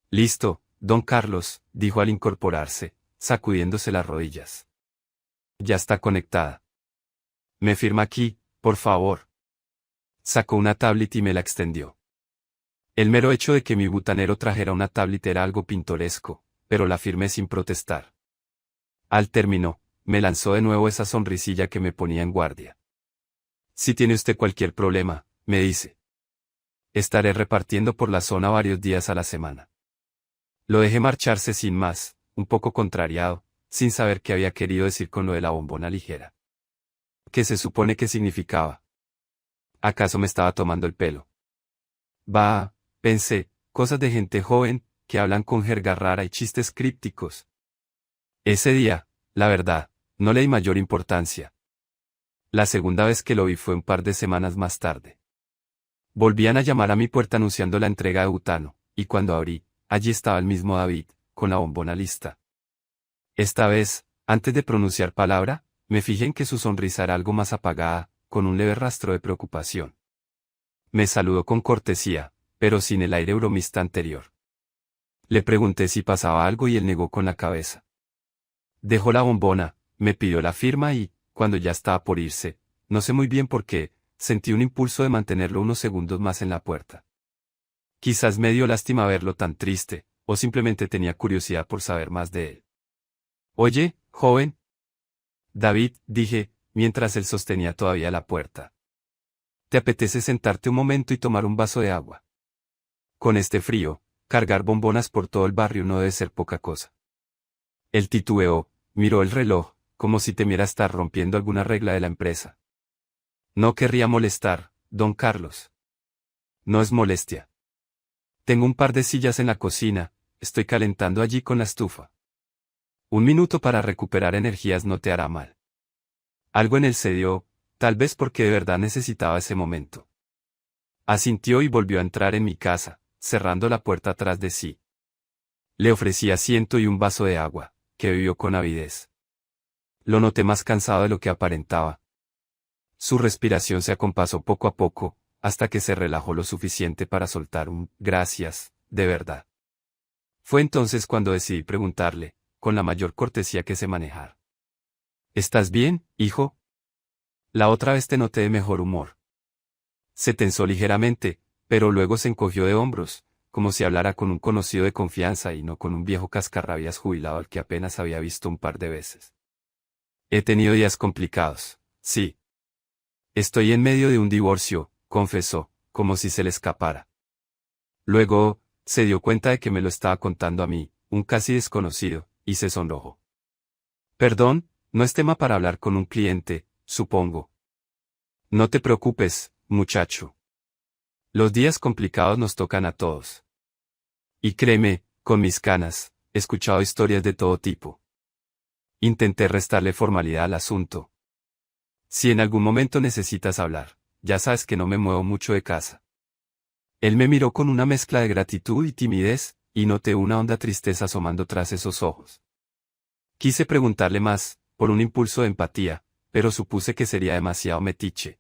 Listo, don Carlos, dijo al incorporarse, sacudiéndose las rodillas. Ya está conectada. Me firma aquí, por favor. Sacó una tablet y me la extendió. El mero hecho de que mi butanero trajera una tablet era algo pintoresco, pero la firmé sin protestar. Al término, me lanzó de nuevo esa sonrisilla que me ponía en guardia. Si tiene usted cualquier problema, me dice. Estaré repartiendo por la zona varios días a la semana. Lo dejé marcharse sin más, un poco contrariado, sin saber qué había querido decir con lo de la bombona ligera. ¿Qué se supone que significaba? ¿Acaso me estaba tomando el pelo? Bah, pensé, cosas de gente joven, que hablan con jerga rara y chistes crípticos. Ese día, la verdad, no le di mayor importancia. La segunda vez que lo vi fue un par de semanas más tarde. Volvían a llamar a mi puerta anunciando la entrega de butano, y cuando abrí, allí estaba el mismo David, con la bombona lista. Esta vez, antes de pronunciar palabra, me fijé en que su sonrisa era algo más apagada, con un leve rastro de preocupación. Me saludó con cortesía, pero sin el aire bromista anterior. Le pregunté si pasaba algo y él negó con la cabeza. Dejó la bombona, me pidió la firma y, cuando ya estaba por irse, no sé muy bien por qué, sentí un impulso de mantenerlo unos segundos más en la puerta. Quizás me dio lástima verlo tan triste, o simplemente tenía curiosidad por saber más de él. Oye, joven. David, dije, mientras él sostenía todavía la puerta. ¿Te apetece sentarte un momento y tomar un vaso de agua? Con este frío, cargar bombonas por todo el barrio no debe ser poca cosa. Él titubeó, miró el reloj, como si temiera estar rompiendo alguna regla de la empresa. No querría molestar, don Carlos. No es molestia. Tengo un par de sillas en la cocina, estoy calentando allí con la estufa. Un minuto para recuperar energías no te hará mal. Algo en él cedió, tal vez porque de verdad necesitaba ese momento. Asintió y volvió a entrar en mi casa, cerrando la puerta tras de sí. Le ofrecí asiento y un vaso de agua, que bebió con avidez. Lo noté más cansado de lo que aparentaba. Su respiración se acompasó poco a poco, hasta que se relajó lo suficiente para soltar un gracias, de verdad. Fue entonces cuando decidí preguntarle, con la mayor cortesía que sé manejar. ¿Estás bien, hijo? La otra vez te noté de mejor humor. Se tensó ligeramente, pero luego se encogió de hombros, como si hablara con un conocido de confianza y no con un viejo cascarrabias jubilado al que apenas había visto un par de veces. He tenido días complicados, sí. Estoy en medio de un divorcio, confesó, como si se le escapara. Luego, se dio cuenta de que me lo estaba contando a mí, un casi desconocido, y se sonrojó. Perdón, no es tema para hablar con un cliente, supongo. No te preocupes, muchacho. Los días complicados nos tocan a todos. Y créeme, con mis canas, he escuchado historias de todo tipo. Intenté restarle formalidad al asunto. Si en algún momento necesitas hablar, ya sabes que no me muevo mucho de casa. Él me miró con una mezcla de gratitud y timidez, y noté una honda tristeza asomando tras esos ojos. Quise preguntarle más, por un impulso de empatía, pero supuse que sería demasiado metiche.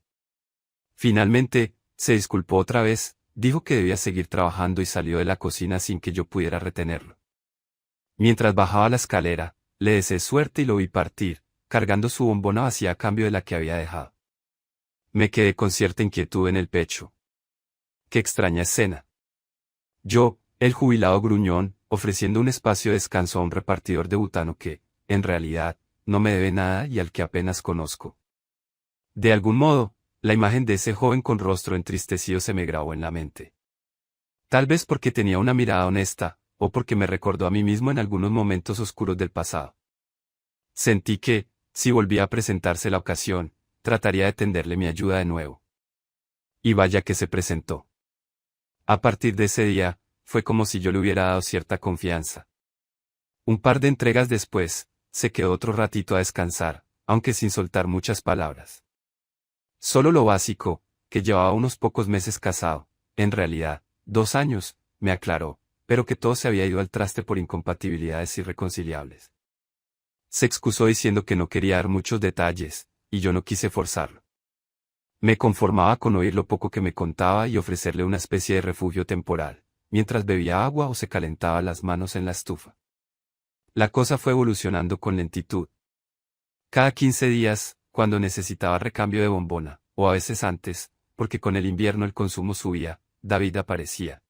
Finalmente, se disculpó otra vez, dijo que debía seguir trabajando y salió de la cocina sin que yo pudiera retenerlo. Mientras bajaba la escalera, le deseé suerte y lo vi partir, cargando su bombona vacía a cambio de la que había dejado. Me quedé con cierta inquietud en el pecho. Qué extraña escena. Yo, el jubilado gruñón, ofreciendo un espacio de descanso a un repartidor de butano que, en realidad, no me debe nada y al que apenas conozco. De algún modo, la imagen de ese joven con rostro entristecido se me grabó en la mente. Tal vez porque tenía una mirada honesta, o porque me recordó a mí mismo en algunos momentos oscuros del pasado. Sentí que, si volvía a presentarse la ocasión, trataría de tenderle mi ayuda de nuevo. Y vaya que se presentó. A partir de ese día, fue como si yo le hubiera dado cierta confianza. Un par de entregas después, se quedó otro ratito a descansar, aunque sin soltar muchas palabras. Solo lo básico, que llevaba unos pocos meses casado, en realidad, 2 años, me aclaró, pero que todo se había ido al traste por incompatibilidades irreconciliables. Se excusó diciendo que no quería dar muchos detalles, y yo no quise forzarlo. Me conformaba con oír lo poco que me contaba y ofrecerle una especie de refugio temporal, mientras bebía agua o se calentaba las manos en la estufa. La cosa fue evolucionando con lentitud. Cada 15 días, cuando necesitaba recambio de bombona, o a veces antes, porque con el invierno el consumo subía, David aparecía.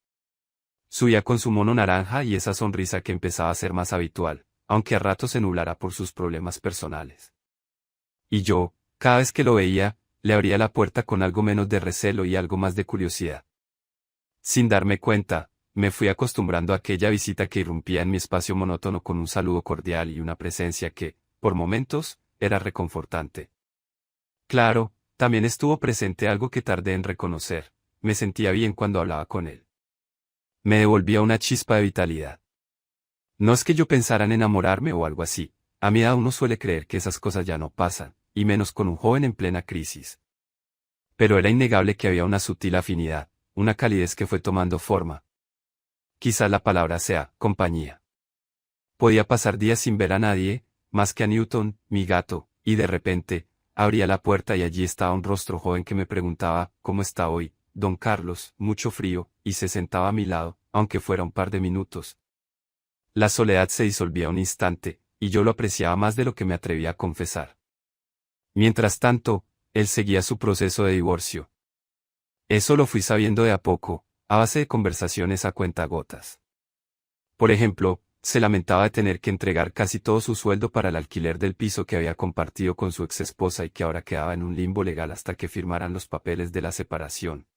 Subía con su mono naranja y esa sonrisa que empezaba a ser más habitual, aunque a ratos se nublara por sus problemas personales. Y yo, cada vez que lo veía, le abría la puerta con algo menos de recelo y algo más de curiosidad. Sin darme cuenta, me fui acostumbrando a aquella visita que irrumpía en mi espacio monótono con un saludo cordial y una presencia que, por momentos, era reconfortante. Claro, también estuvo presente algo que tardé en reconocer, me sentía bien cuando hablaba con él. Me devolvía una chispa de vitalidad. No es que yo pensara en enamorarme o algo así, a mi edad uno suele creer que esas cosas ya no pasan, y menos con un joven en plena crisis. Pero era innegable que había una sutil afinidad, una calidez que fue tomando forma. Quizás la palabra sea compañía. Podía pasar días sin ver a nadie, más que a Newton, mi gato, y de repente, abría la puerta y allí estaba un rostro joven que me preguntaba, ¿cómo está hoy, don Carlos? Mucho frío, y se sentaba a mi lado, aunque fuera un par de minutos. La soledad se disolvía un instante, y yo lo apreciaba más de lo que me atrevía a confesar. Mientras tanto, él seguía su proceso de divorcio. Eso lo fui sabiendo de a poco, a base de conversaciones a cuentagotas. Por ejemplo, se lamentaba de tener que entregar casi todo su sueldo para el alquiler del piso que había compartido con su exesposa y que ahora quedaba en un limbo legal hasta que firmaran los papeles de la separación.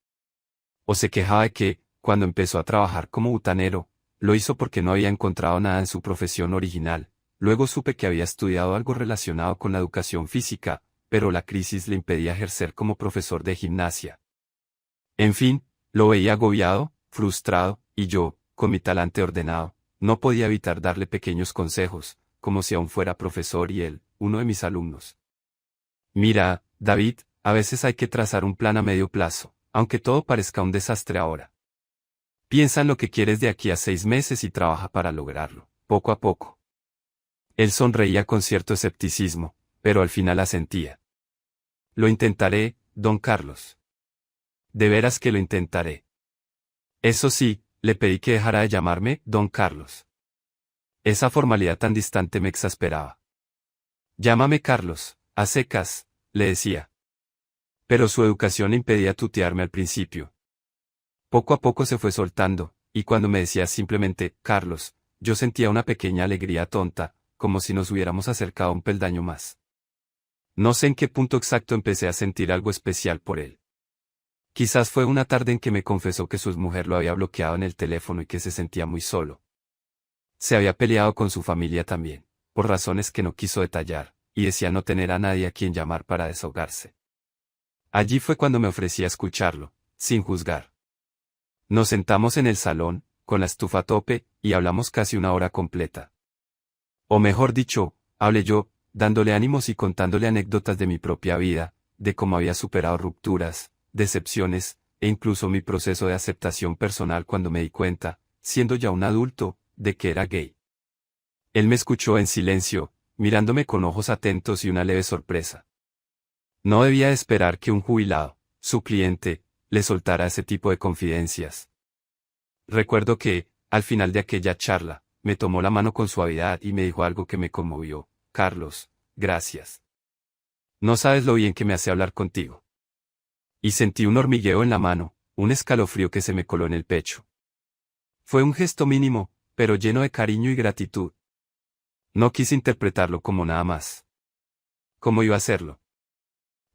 O se quejaba de que, cuando empezó a trabajar como butanero, lo hizo porque no había encontrado nada en su profesión original. Luego supe que había estudiado algo relacionado con la educación física, pero la crisis le impedía ejercer como profesor de gimnasia. En fin, lo veía agobiado, frustrado, y yo, con mi talante ordenado, no podía evitar darle pequeños consejos, como si aún fuera profesor y él, uno de mis alumnos. Mira, David, a veces hay que trazar un plan a medio plazo, aunque todo parezca un desastre ahora. Piensa en lo que quieres de aquí a 6 meses y trabaja para lograrlo, poco a poco. Él sonreía con cierto escepticismo, pero al final asentía. Lo intentaré, don Carlos. De veras que lo intentaré. Eso sí, le pedí que dejara de llamarme don Carlos. Esa formalidad tan distante me exasperaba. Llámame Carlos, a secas, le decía. Pero su educación le impedía tutearme al principio. Poco a poco se fue soltando, y cuando me decía simplemente, Carlos, yo sentía una pequeña alegría tonta, como si nos hubiéramos acercado un peldaño más. No sé en qué punto exacto empecé a sentir algo especial por él. Quizás fue una tarde en que me confesó que su mujer lo había bloqueado en el teléfono y que se sentía muy solo. Se había peleado con su familia también, por razones que no quiso detallar, y decía no tener a nadie a quien llamar para desahogarse. Allí fue cuando me ofrecí a escucharlo, sin juzgar. Nos sentamos en el salón, con la estufa a tope, y hablamos casi una hora completa. O mejor dicho, hablé yo, dándole ánimos y contándole anécdotas de mi propia vida, de cómo había superado rupturas, decepciones, e incluso mi proceso de aceptación personal cuando me di cuenta, siendo ya un adulto, de que era gay. Él me escuchó en silencio, mirándome con ojos atentos y una leve sorpresa. No debía esperar que un jubilado, su cliente, le soltara ese tipo de confidencias. Recuerdo que, al final de aquella charla, me tomó la mano con suavidad y me dijo algo que me conmovió. Carlos, gracias. No sabes lo bien que me hace hablar contigo. Y sentí un hormigueo en la mano, un escalofrío que se me coló en el pecho. Fue un gesto mínimo, pero lleno de cariño y gratitud. No quise interpretarlo como nada más. ¿Cómo iba a hacerlo?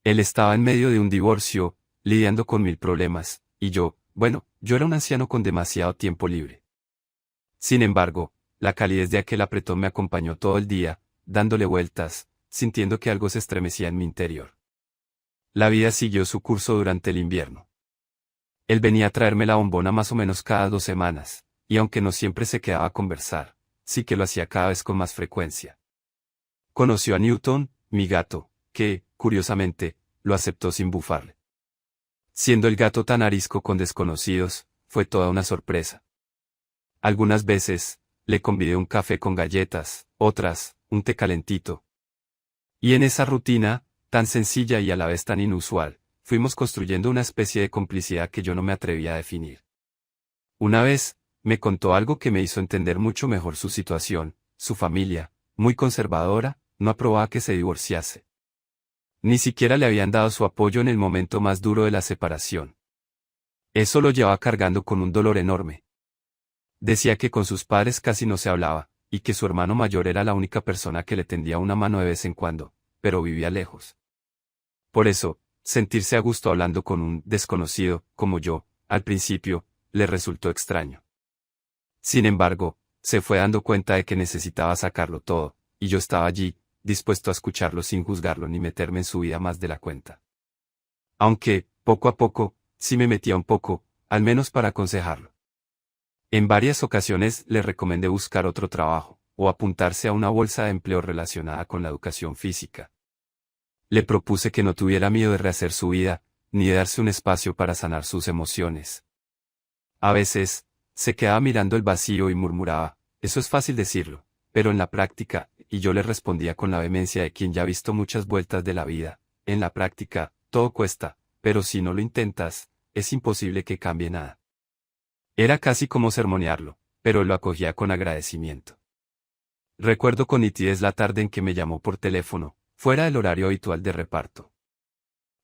Él estaba en medio de un divorcio, lidiando con 1000 problemas, y yo era un anciano con demasiado tiempo libre. Sin embargo, la calidez de aquel apretón me acompañó todo el día, dándole vueltas, sintiendo que algo se estremecía en mi interior. La vida siguió su curso durante el invierno. Él venía a traerme la bombona más o menos cada 2 semanas, y aunque no siempre se quedaba a conversar, sí que lo hacía cada vez con más frecuencia. Conoció a Newton, mi gato, que, curiosamente, lo aceptó sin bufarle. Siendo el gato tan arisco con desconocidos, fue toda una sorpresa. Algunas veces, le convidé un café con galletas, otras, un té calentito. Y en esa rutina, tan sencilla y a la vez tan inusual, fuimos construyendo una especie de complicidad que yo no me atrevía a definir. Una vez, me contó algo que me hizo entender mucho mejor su situación. Su familia, muy conservadora, no aprobaba que se divorciase. Ni siquiera le habían dado su apoyo en el momento más duro de la separación. Eso lo llevaba cargando con un dolor enorme. Decía que con sus padres casi no se hablaba, y que su hermano mayor era la única persona que le tendía una mano de vez en cuando, pero vivía lejos. Por eso, sentirse a gusto hablando con un desconocido, como yo, al principio, le resultó extraño. Sin embargo, se fue dando cuenta de que necesitaba sacarlo todo, y yo estaba allí, dispuesto a escucharlo sin juzgarlo ni meterme en su vida más de la cuenta. Aunque, poco a poco, sí me metía un poco, al menos para aconsejarlo. En varias ocasiones le recomendé buscar otro trabajo, o apuntarse a una bolsa de empleo relacionada con la educación física. Le propuse que no tuviera miedo de rehacer su vida, ni de darse un espacio para sanar sus emociones. A veces, se quedaba mirando el vacío y murmuraba, eso es fácil decirlo, pero en la práctica, y yo le respondía con la vehemencia de quien ya ha visto muchas vueltas de la vida, en la práctica, todo cuesta, pero si no lo intentas, es imposible que cambie nada. Era casi como sermonearlo, pero lo acogía con agradecimiento. Recuerdo con nitidez la tarde en que me llamó por teléfono, fuera del horario habitual de reparto.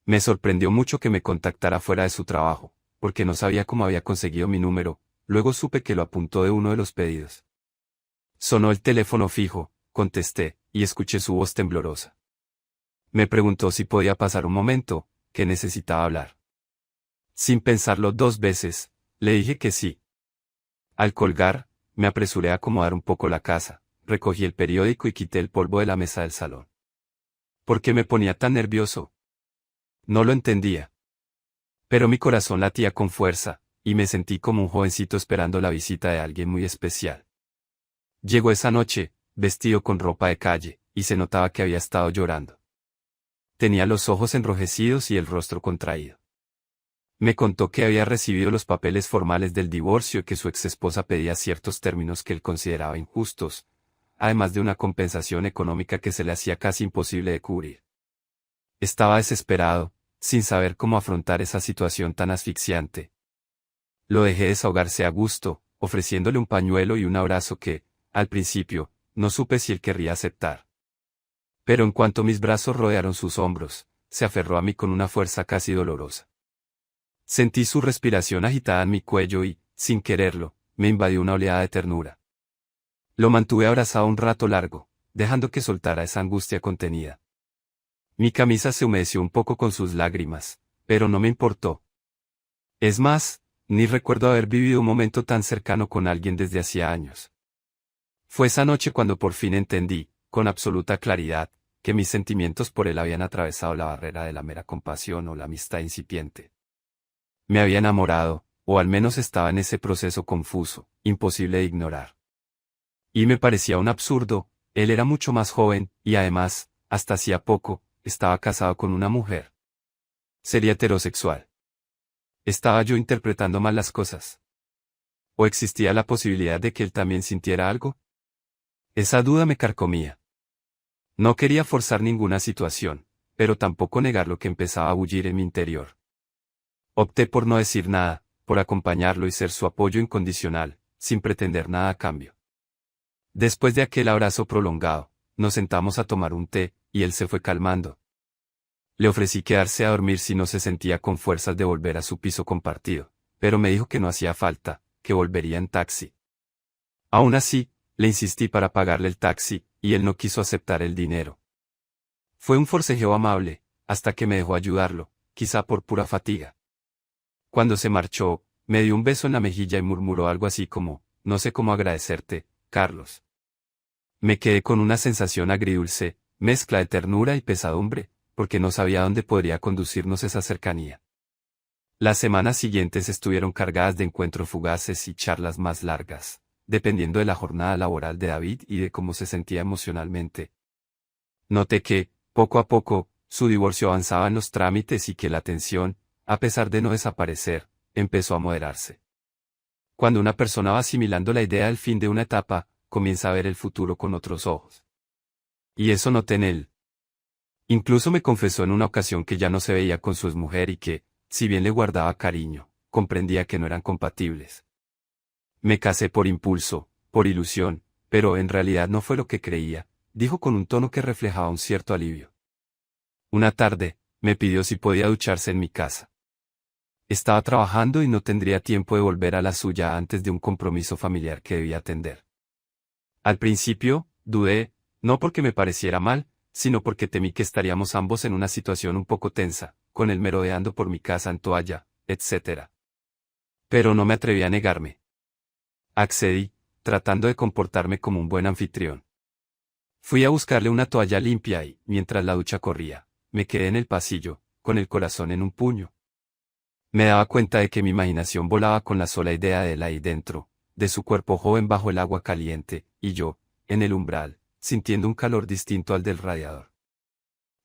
Me sorprendió mucho que me contactara fuera de su trabajo, porque no sabía cómo había conseguido mi número, luego supe que lo apuntó de uno de los pedidos. Sonó el teléfono fijo, contesté, y escuché su voz temblorosa. Me preguntó si podía pasar un momento, que necesitaba hablar. Sin pensarlo 2 veces, le dije que sí. Al colgar, me apresuré a acomodar un poco la casa, recogí el periódico y quité el polvo de la mesa del salón. ¿Por qué me ponía tan nervioso? No lo entendía. Pero mi corazón latía con fuerza, y me sentí como un jovencito esperando la visita de alguien muy especial. Llegó esa noche, vestido con ropa de calle, y se notaba que había estado llorando. Tenía los ojos enrojecidos y el rostro contraído. Me contó que había recibido los papeles formales del divorcio y que su exesposa pedía ciertos términos que él consideraba injustos, además de una compensación económica que se le hacía casi imposible de cubrir. Estaba desesperado, sin saber cómo afrontar esa situación tan asfixiante. Lo dejé desahogarse a gusto, ofreciéndole un pañuelo y un abrazo que, al principio, no supe si él querría aceptar. Pero en cuanto mis brazos rodearon sus hombros, se aferró a mí con una fuerza casi dolorosa. Sentí su respiración agitada en mi cuello y, sin quererlo, me invadió una oleada de ternura. Lo mantuve abrazado un rato largo, dejando que soltara esa angustia contenida. Mi camisa se humedeció un poco con sus lágrimas, pero no me importó. Es más, ni recuerdo haber vivido un momento tan cercano con alguien desde hacía años. Fue esa noche cuando por fin entendí, con absoluta claridad, que mis sentimientos por él habían atravesado la barrera de la mera compasión o la amistad incipiente. Me había enamorado, o al menos estaba en ese proceso confuso, imposible de ignorar. Y me parecía un absurdo, él era mucho más joven, y además, hasta hacía poco, estaba casado con una mujer. Sería heterosexual. ¿Estaba yo interpretando mal las cosas? ¿O existía la posibilidad de que él también sintiera algo? Esa duda me carcomía. No quería forzar ninguna situación, pero tampoco negar lo que empezaba a bullir en mi interior. Opté por no decir nada, por acompañarlo y ser su apoyo incondicional, sin pretender nada a cambio. Después de aquel abrazo prolongado, nos sentamos a tomar un té, y él se fue calmando. Le ofrecí quedarse a dormir si no se sentía con fuerzas de volver a su piso compartido, pero me dijo que no hacía falta, que volvería en taxi. Aún así, le insistí para pagarle el taxi, y él no quiso aceptar el dinero. Fue un forcejeo amable, hasta que me dejó ayudarlo, quizá por pura fatiga. Cuando se marchó, me dio un beso en la mejilla y murmuró algo así como, no sé cómo agradecerte, Carlos. Me quedé con una sensación agridulce, mezcla de ternura y pesadumbre, porque no sabía dónde podría conducirnos esa cercanía. Las semanas siguientes estuvieron cargadas de encuentros fugaces y charlas más largas, dependiendo de la jornada laboral de David y de cómo se sentía emocionalmente. Noté que, poco a poco, su divorcio avanzaba en los trámites y que la tensión, a pesar de no desaparecer, empezó a moderarse. Cuando una persona va asimilando la idea del fin de una etapa, comienza a ver el futuro con otros ojos. Y eso noté en él. Incluso me confesó en una ocasión que ya no se veía con su exmujer y que, si bien le guardaba cariño, comprendía que no eran compatibles. Me casé por impulso, por ilusión, pero en realidad no fue lo que creía, dijo con un tono que reflejaba un cierto alivio. Una tarde, me pidió si podía ducharse en mi casa. Estaba trabajando y no tendría tiempo de volver a la suya antes de un compromiso familiar que debía atender. Al principio, dudé, no porque me pareciera mal, sino porque temí que estaríamos ambos en una situación un poco tensa, con él merodeando por mi casa en toalla, etc. Pero no me atreví a negarme. Accedí, tratando de comportarme como un buen anfitrión. Fui a buscarle una toalla limpia y, mientras la ducha corría, me quedé en el pasillo, con el corazón en un puño. Me daba cuenta de que mi imaginación volaba con la sola idea de él ahí dentro, de su cuerpo joven bajo el agua caliente, y yo, en el umbral, sintiendo un calor distinto al del radiador.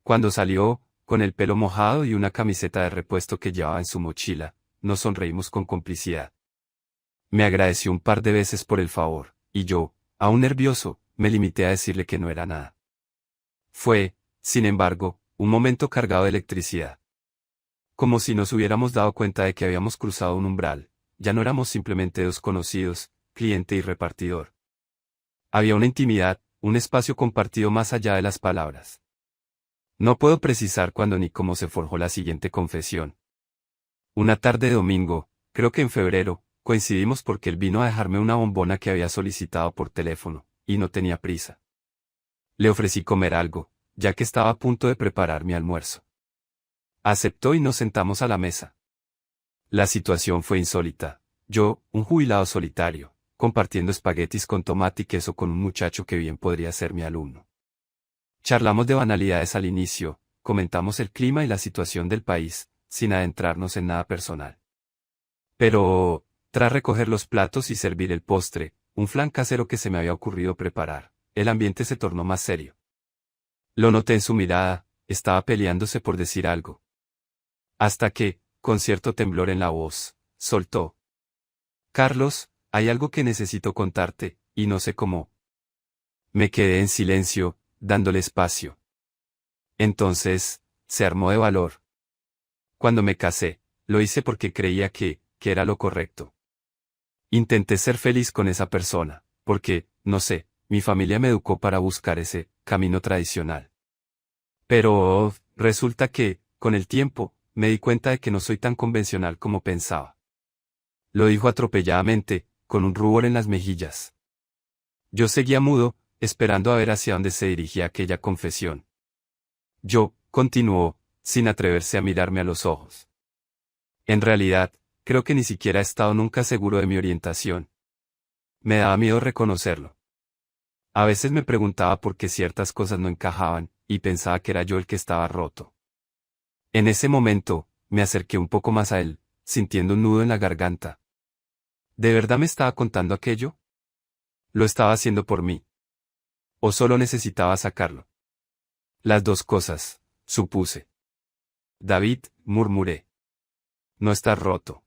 Cuando salió, con el pelo mojado y una camiseta de repuesto que llevaba en su mochila, nos sonreímos con complicidad. Me agradeció un par de veces por el favor, y yo, aún nervioso, me limité a decirle que no era nada. Fue, sin embargo, un momento cargado de electricidad. Como si nos hubiéramos dado cuenta de que habíamos cruzado un umbral, ya no éramos simplemente dos conocidos, cliente y repartidor. Había una intimidad, un espacio compartido más allá de las palabras. No puedo precisar cuándo ni cómo se forjó la siguiente confesión. Una tarde de domingo, creo que en febrero, coincidimos porque él vino a dejarme una bombona que había solicitado por teléfono, y no tenía prisa. Le ofrecí comer algo, ya que estaba a punto de preparar mi almuerzo. Aceptó y nos sentamos a la mesa. La situación fue insólita. Yo, un jubilado solitario, compartiendo espaguetis con tomate y queso con un muchacho que bien podría ser mi alumno. Charlamos de banalidades al inicio, comentamos el clima y la situación del país, sin adentrarnos en nada personal. Pero, tras recoger los platos y servir el postre, un flan casero que se me había ocurrido preparar, el ambiente se tornó más serio. Lo noté en su mirada, estaba peleándose por decir algo. Hasta que, con cierto temblor en la voz, soltó: Carlos, hay algo que necesito contarte, y no sé cómo. Me quedé en silencio, dándole espacio. Entonces, se armó de valor. Cuando me casé, lo hice porque creía que era lo correcto. Intenté ser feliz con esa persona, porque, no sé, mi familia me educó para buscar ese camino tradicional. Pero, resulta que, con el tiempo, me di cuenta de que no soy tan convencional como pensaba. Lo dijo atropelladamente, con un rubor en las mejillas. Yo seguía mudo, esperando a ver hacia dónde se dirigía aquella confesión. Continuó, sin atreverse a mirarme a los ojos. En realidad, creo que ni siquiera he estado nunca seguro de mi orientación. Me daba miedo reconocerlo. A veces me preguntaba por qué ciertas cosas no encajaban, y pensaba que era yo el que estaba roto. En ese momento, me acerqué un poco más a él, sintiendo un nudo en la garganta. ¿De verdad me estaba contando aquello? ¿Lo estaba haciendo por mí? ¿O solo necesitaba sacarlo? Las dos cosas, supuse. David, murmuré. No estás roto.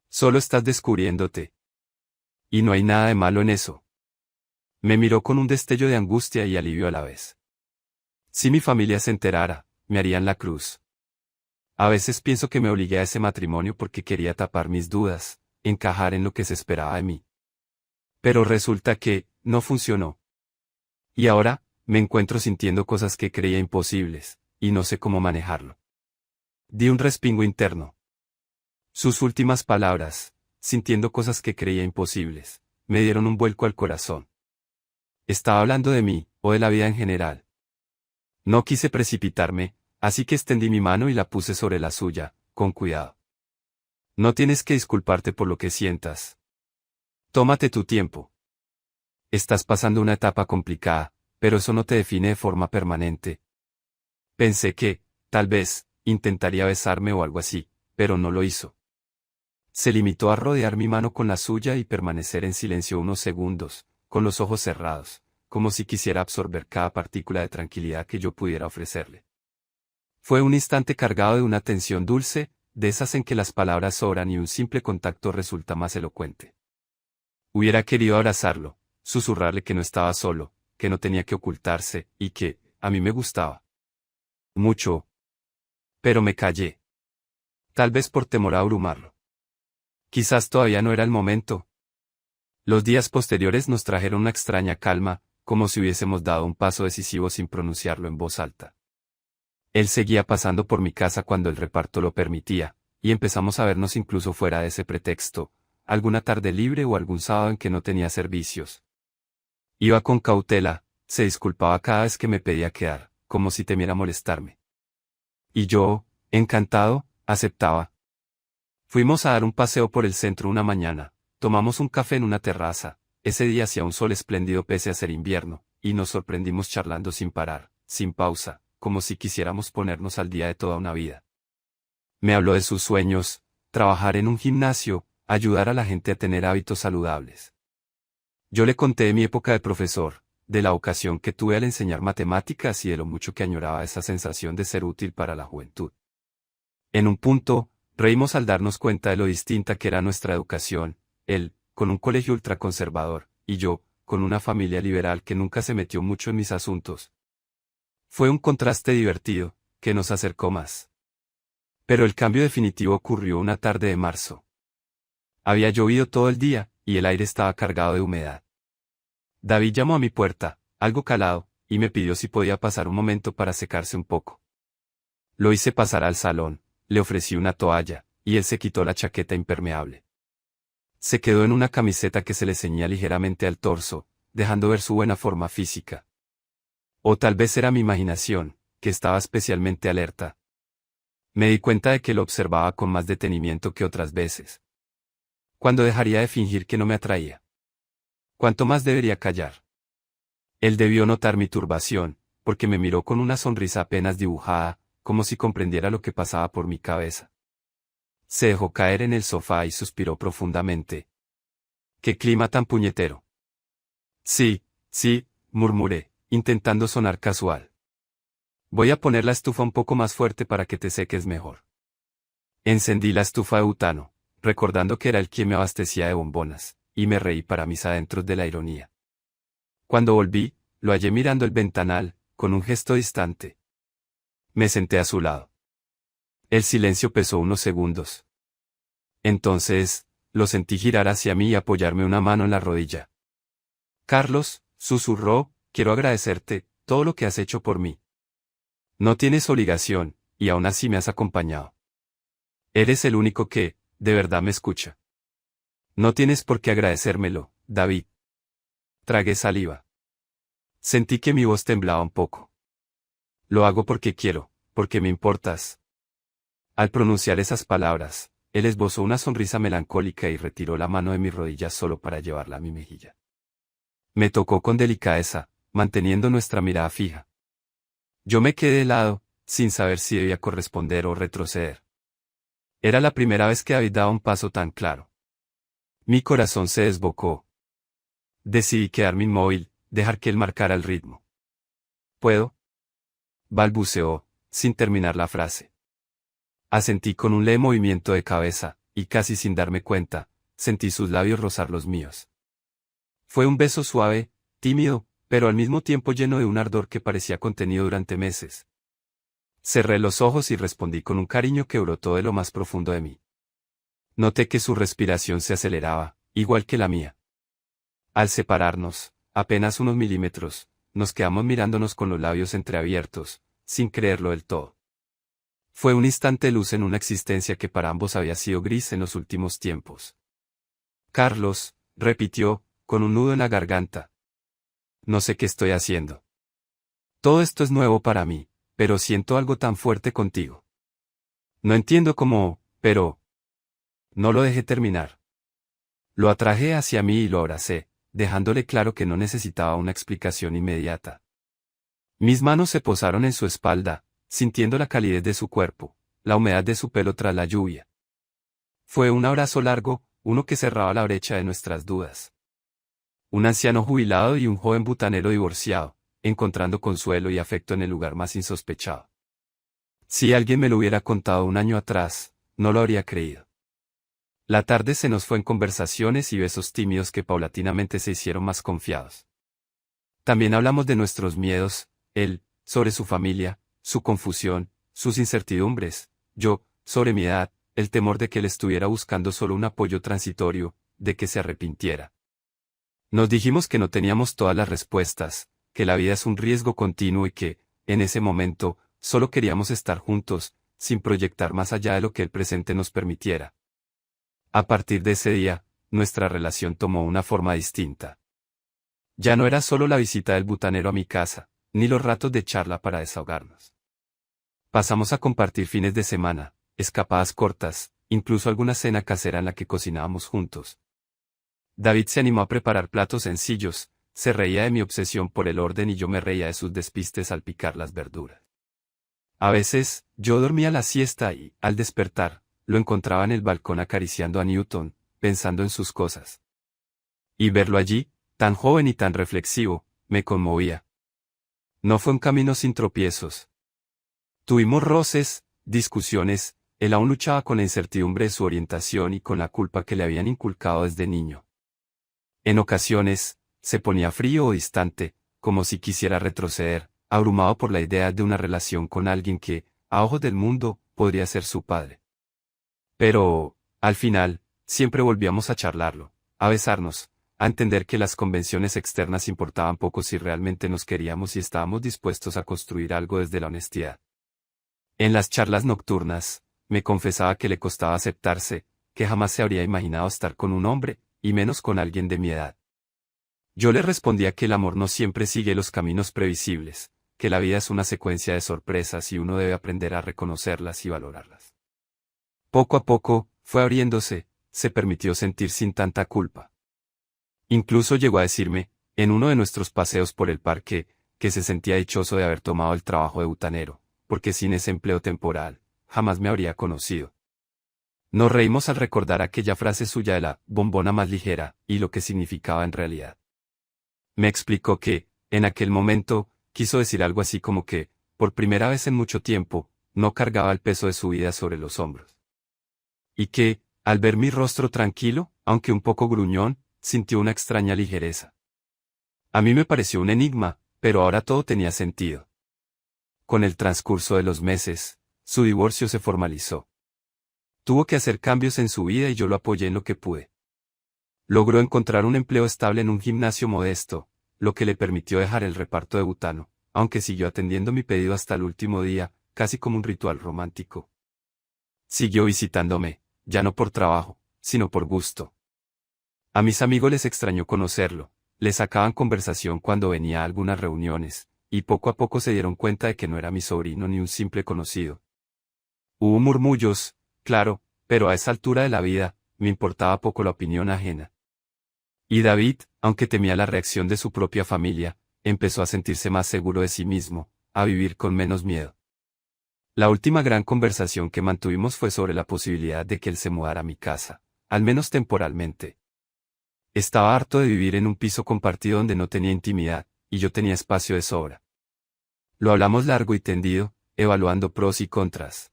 Solo estás descubriéndote. Y no hay nada de malo en eso. Me miró con un destello de angustia y alivio a la vez. Si mi familia se enterara, me harían la cruz. A veces pienso que me obligué a ese matrimonio porque quería tapar mis dudas, encajar en lo que se esperaba de mí. Pero resulta que, no funcionó. Y ahora, me encuentro sintiendo cosas que creía imposibles, y no sé cómo manejarlo. Di un respingo interno. Sus últimas palabras, sintiendo cosas que creía imposibles, me dieron un vuelco al corazón. ¿Estaba hablando de mí, o de la vida en general? No quise precipitarme, así que extendí mi mano y la puse sobre la suya, con cuidado. No tienes que disculparte por lo que sientas. Tómate tu tiempo. Estás pasando una etapa complicada, pero eso no te define de forma permanente. Pensé que, tal vez, intentaría besarme o algo así, pero no lo hizo. Se limitó a rodear mi mano con la suya y permanecer en silencio unos segundos, con los ojos cerrados, como si quisiera absorber cada partícula de tranquilidad que yo pudiera ofrecerle. Fue un instante cargado de una tensión dulce, de esas en que las palabras sobran y un simple contacto resulta más elocuente. Hubiera querido abrazarlo, susurrarle que no estaba solo, que no tenía que ocultarse, y que, a mí me gustaba mucho. Pero me callé. Tal vez por temor a abrumarlo. Quizás todavía no era el momento. Los días posteriores nos trajeron una extraña calma, como si hubiésemos dado un paso decisivo sin pronunciarlo en voz alta. Él seguía pasando por mi casa cuando el reparto lo permitía, y empezamos a vernos incluso fuera de ese pretexto, alguna tarde libre o algún sábado en que no tenía servicios. Iba con cautela, se disculpaba cada vez que me pedía quedar, como si temiera molestarme. Y yo, encantado, aceptaba. Fuimos a dar un paseo por el centro una mañana, tomamos un café en una terraza, ese día hacía un sol espléndido pese a ser invierno, y nos sorprendimos charlando sin parar, sin pausa, como si quisiéramos ponernos al día de toda una vida. Me habló de sus sueños, trabajar en un gimnasio, ayudar a la gente a tener hábitos saludables. Yo le conté de mi época de profesor, de la ocasión que tuve al enseñar matemáticas y de lo mucho que añoraba esa sensación de ser útil para la juventud. En un punto, reímos al darnos cuenta de lo distinta que era nuestra educación, él, con un colegio ultraconservador, y yo, con una familia liberal que nunca se metió mucho en mis asuntos. Fue un contraste divertido, que nos acercó más. Pero el cambio definitivo ocurrió una tarde de marzo. Había llovido todo el día, y el aire estaba cargado de humedad. David llamó a mi puerta, algo calado, y me pidió si podía pasar un momento para secarse un poco. Lo hice pasar al salón, le ofrecí una toalla, y él se quitó la chaqueta impermeable. Se quedó en una camiseta que se le ceñía ligeramente al torso, dejando ver su buena forma física. O tal vez era mi imaginación, que estaba especialmente alerta. Me di cuenta de que lo observaba con más detenimiento que otras veces. ¿Cuándo dejaría de fingir que no me atraía? ¿Cuánto más debería callar? Él debió notar mi turbación, porque me miró con una sonrisa apenas dibujada, como si comprendiera lo que pasaba por mi cabeza. Se dejó caer en el sofá y suspiró profundamente. ¡Qué clima tan puñetero! Sí, murmuré, intentando sonar casual. Voy a poner la estufa un poco más fuerte para que te seques mejor. Encendí la estufa de butano, recordando que era él quien me abastecía de bombonas, y me reí para mis adentros de la ironía. Cuando volví, lo hallé mirando el ventanal, con un gesto distante. Me senté a su lado. El silencio pesó unos segundos. Entonces, lo sentí girar hacia mí y apoyarme una mano en la rodilla. Carlos, susurró, quiero agradecerte todo lo que has hecho por mí. No tienes obligación, y aún así me has acompañado. Eres el único que, de verdad me escucha. No tienes por qué agradecérmelo, David. Tragué saliva. Sentí que mi voz temblaba un poco. Lo hago porque quiero, porque me importas. Al pronunciar esas palabras, él esbozó una sonrisa melancólica y retiró la mano de mis rodillas solo para llevarla a mi mejilla. Me tocó con delicadeza, manteniendo nuestra mirada fija. Yo me quedé de lado, sin saber si debía corresponder o retroceder. Era la primera vez que David daba un paso tan claro. Mi corazón se desbocó. Decidí quedarme inmóvil, dejar que él marcara el ritmo. ¿Puedo? Balbuceó, sin terminar la frase. Asentí con un leve movimiento de cabeza, y casi sin darme cuenta, sentí sus labios rozar los míos. Fue un beso suave, tímido, pero al mismo tiempo lleno de un ardor que parecía contenido durante meses. Cerré los ojos y respondí con un cariño que brotó de lo más profundo de mí. Noté que su respiración se aceleraba, igual que la mía. Al separarnos, apenas unos milímetros, nos quedamos mirándonos con los labios entreabiertos, sin creerlo del todo. Fue un instante de luz en una existencia que para ambos había sido gris en los últimos tiempos. Carlos, repitió, con un nudo en la garganta. No sé qué estoy haciendo. Todo esto es nuevo para mí, pero siento algo tan fuerte contigo. No entiendo cómo, pero... No lo dejé terminar. Lo atraje hacia mí y lo abracé, dejándole claro que no necesitaba una explicación inmediata. Mis manos se posaron en su espalda, sintiendo la calidez de su cuerpo, la humedad de su pelo tras la lluvia. Fue un abrazo largo, uno que cerraba la brecha de nuestras dudas. Un anciano jubilado y un joven butanero divorciado, encontrando consuelo y afecto en el lugar más insospechado. Si alguien me lo hubiera contado un año atrás, no lo habría creído. La tarde se nos fue en conversaciones y besos tímidos que paulatinamente se hicieron más confiados. También hablamos de nuestros miedos, él, sobre su familia, su confusión, sus incertidumbres, yo, sobre mi edad, el temor de que él estuviera buscando solo un apoyo transitorio, de que se arrepintiera. Nos dijimos que no teníamos todas las respuestas, que la vida es un riesgo continuo y que, en ese momento, solo queríamos estar juntos, sin proyectar más allá de lo que el presente nos permitiera. A partir de ese día, nuestra relación tomó una forma distinta. Ya no era solo la visita del butanero a mi casa, ni los ratos de charla para desahogarnos. Pasamos a compartir fines de semana, escapadas cortas, incluso alguna cena casera en la que cocinábamos juntos. David se animó a preparar platos sencillos, se reía de mi obsesión por el orden y yo me reía de sus despistes al picar las verduras. A veces, yo dormía la siesta y, al despertar, lo encontraba en el balcón acariciando a Newton, pensando en sus cosas. Y verlo allí, tan joven y tan reflexivo, me conmovía. No fue un camino sin tropiezos. Tuvimos roces, discusiones, él aún luchaba con la incertidumbre de su orientación y con la culpa que le habían inculcado desde niño. En ocasiones, se ponía frío o distante, como si quisiera retroceder, abrumado por la idea de una relación con alguien que, a ojos del mundo, podría ser su padre. Pero, al final, siempre volvíamos a charlarlo, a besarnos, a entender que las convenciones externas importaban poco si realmente nos queríamos y estábamos dispuestos a construir algo desde la honestidad. En las charlas nocturnas, me confesaba que le costaba aceptarse, que jamás se habría imaginado estar con un hombre, y menos con alguien de mi edad. Yo le respondía que el amor no siempre sigue los caminos previsibles, que la vida es una secuencia de sorpresas y uno debe aprender a reconocerlas y valorarlas. Poco a poco, fue abriéndose, se permitió sentir sin tanta culpa. Incluso llegó a decirme, en uno de nuestros paseos por el parque, que se sentía dichoso de haber tomado el trabajo de butanero, porque sin ese empleo temporal, jamás me habría conocido. Nos reímos al recordar aquella frase suya de la bombona más ligera, y lo que significaba en realidad. Me explicó que, en aquel momento, quiso decir algo así como que, por primera vez en mucho tiempo, no cargaba el peso de su vida sobre los hombros. Y que, al ver mi rostro tranquilo, aunque un poco gruñón, sintió una extraña ligereza. A mí me pareció un enigma, pero ahora todo tenía sentido. Con el transcurso de los meses, su divorcio se formalizó. Tuvo que hacer cambios en su vida y yo lo apoyé en lo que pude. Logró encontrar un empleo estable en un gimnasio modesto, lo que le permitió dejar el reparto de butano, aunque siguió atendiendo mi pedido hasta el último día, casi como un ritual romántico. Siguió visitándome, ya no por trabajo, sino por gusto. A mis amigos les extrañó conocerlo, les sacaban conversación cuando venía a algunas reuniones, y poco a poco se dieron cuenta de que no era mi sobrino ni un simple conocido. Hubo murmullos, claro, pero a esa altura de la vida, me importaba poco la opinión ajena. Y David, aunque temía la reacción de su propia familia, empezó a sentirse más seguro de sí mismo, a vivir con menos miedo. La última gran conversación que mantuvimos fue sobre la posibilidad de que él se mudara a mi casa, al menos temporalmente. Estaba harto de vivir en un piso compartido donde no tenía intimidad, y yo tenía espacio de sobra. Lo hablamos largo y tendido, evaluando pros y contras.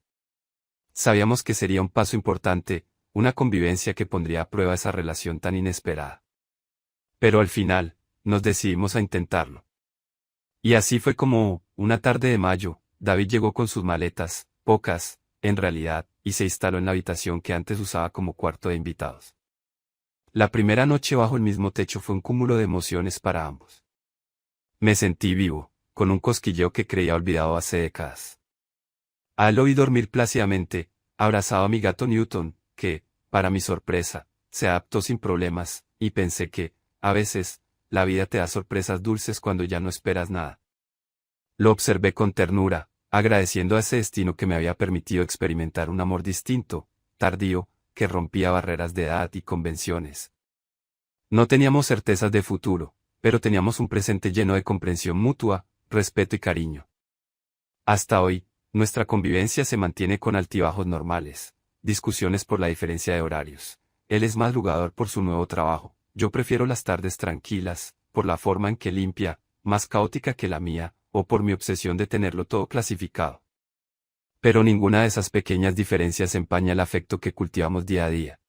Sabíamos que sería un paso importante, una convivencia que pondría a prueba esa relación tan inesperada. Pero al final, nos decidimos a intentarlo. Y así fue como, una tarde de mayo, David llegó con sus maletas, pocas, en realidad, y se instaló en la habitación que antes usaba como cuarto de invitados. La primera noche bajo el mismo techo fue un cúmulo de emociones para ambos. Me sentí vivo, con un cosquilleo que creía olvidado hace décadas. Al oí dormir plácidamente, abrazado a mi gato Newton, que, para mi sorpresa, se adaptó sin problemas, y pensé que, a veces, la vida te da sorpresas dulces cuando ya no esperas nada. Lo observé con ternura, agradeciendo a ese destino que me había permitido experimentar un amor distinto, tardío, que rompía barreras de edad y convenciones. No teníamos certezas de futuro, pero teníamos un presente lleno de comprensión mutua, respeto y cariño. Hasta hoy, nuestra convivencia se mantiene con altibajos normales, discusiones por la diferencia de horarios. Él es madrugador por su nuevo trabajo, yo prefiero las tardes tranquilas, por la forma en que limpia, más caótica que la mía, o por mi obsesión de tenerlo todo clasificado. Pero ninguna de esas pequeñas diferencias empaña el afecto que cultivamos día a día.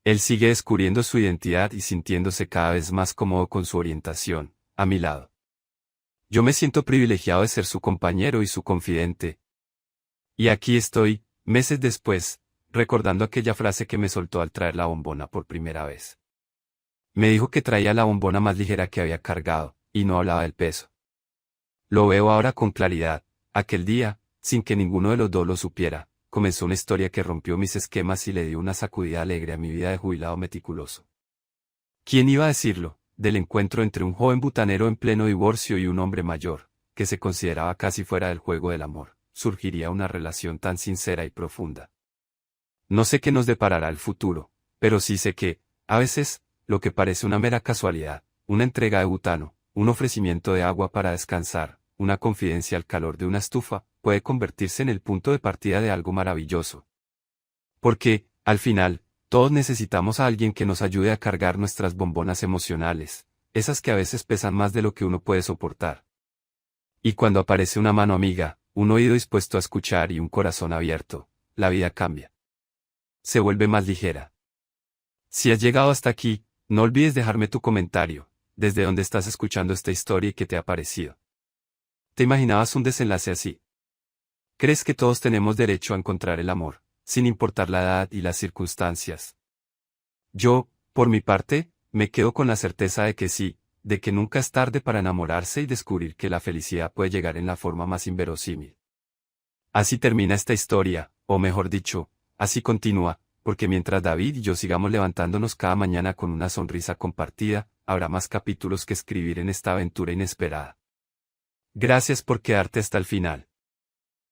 Él sigue descubriendo su identidad y sintiéndose cada vez más cómodo con su orientación, a mi lado. Yo me siento privilegiado de ser su compañero y su confidente. Y aquí estoy, meses después, recordando aquella frase que me soltó al traer la bombona por primera vez. Me dijo que traía la bombona más ligera que había cargado, y no hablaba del peso. Lo veo ahora con claridad. Aquel día, sin que ninguno de los dos lo supiera, comenzó una historia que rompió mis esquemas y le dio una sacudida alegre a mi vida de jubilado meticuloso. ¿Quién iba a decirlo? Del encuentro entre un joven butanero en pleno divorcio y un hombre mayor, que se consideraba casi fuera del juego del amor, surgiría una relación tan sincera y profunda. No sé qué nos deparará el futuro, pero sí sé que, a veces, lo que parece una mera casualidad, una entrega de butano, un ofrecimiento de agua para descansar, una confidencia al calor de una estufa, puede convertirse en el punto de partida de algo maravilloso. Porque, al final, todos necesitamos a alguien que nos ayude a cargar nuestras bombonas emocionales, esas que a veces pesan más de lo que uno puede soportar. Y cuando aparece una mano amiga, un oído dispuesto a escuchar y un corazón abierto, la vida cambia. Se vuelve más ligera. Si has llegado hasta aquí, no olvides dejarme tu comentario, desde donde estás escuchando esta historia y qué te ha parecido. ¿Te imaginabas un desenlace así? ¿Crees que todos tenemos derecho a encontrar el amor, sin importar la edad y las circunstancias? Yo, por mi parte, me quedo con la certeza de que sí, de que nunca es tarde para enamorarse y descubrir que la felicidad puede llegar en la forma más inverosímil. Así termina esta historia, o mejor dicho, así continúa, porque mientras David y yo sigamos levantándonos cada mañana con una sonrisa compartida, habrá más capítulos que escribir en esta aventura inesperada. Gracias por quedarte hasta el final.